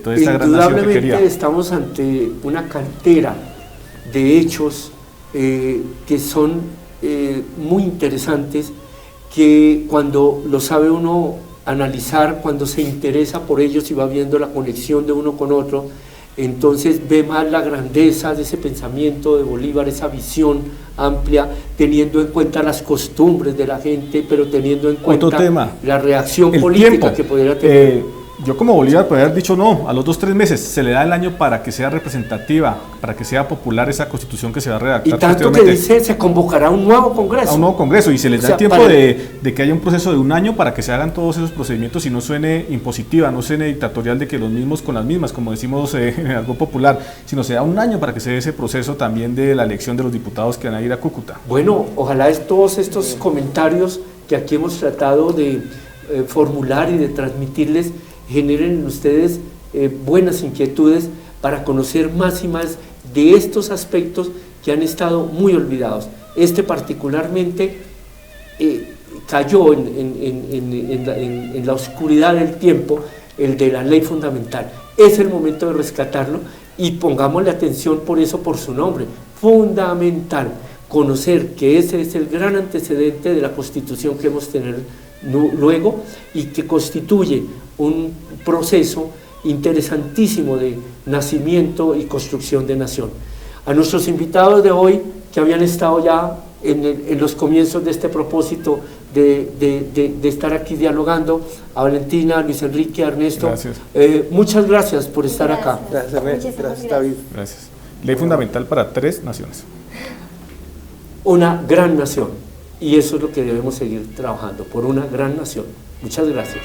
toda esta gran nación que quería. Estamos ante una cantera de hechos que son muy interesantes, que cuando lo sabe uno analizar, cuando se interesa por ellos y va viendo la conexión de uno con otro, entonces ve más la grandeza de ese pensamiento de Bolívar, esa visión amplia, teniendo en cuenta las costumbres de la gente, pero teniendo en cuenta la reacción política que podría tener. Yo como Bolívar podría haber dicho no, a los 2-3 meses se le da el año para que sea representativa, para que sea popular esa constitución que se va a redactar. Y tanto que dice, se convocará un nuevo congreso. A un nuevo congreso, y se les da el tiempo de que haya un proceso de un año para que se hagan todos esos procedimientos y no suene impositiva, no suene dictatorial de que los mismos con las mismas, como decimos en algo popular, sino se da un año para que se dé ese proceso también de la elección de los diputados que van a ir a Cúcuta. Bueno, ojalá todos estos comentarios que aquí hemos tratado de formular y de transmitirles generen en ustedes buenas inquietudes para conocer más y más de estos aspectos que han estado muy olvidados. Este particularmente cayó en la oscuridad del tiempo, el de la ley fundamental. Es el momento de rescatarlo y pongámosle atención por eso, por su nombre, fundamental. Conocer que ese es el gran antecedente de la Constitución que hemos tenido luego y que constituye un proceso interesantísimo de nacimiento y construcción de nación. A nuestros invitados de hoy, que habían estado ya en los comienzos de este propósito de estar aquí dialogando, a Valentina, a Luis Enrique, a Ernesto, muchas gracias por estar acá. Gracias, David. Gracias. Ley fundamental para 3 naciones. Una gran nación, y eso es lo que debemos seguir trabajando, por una gran nación. Muchas gracias.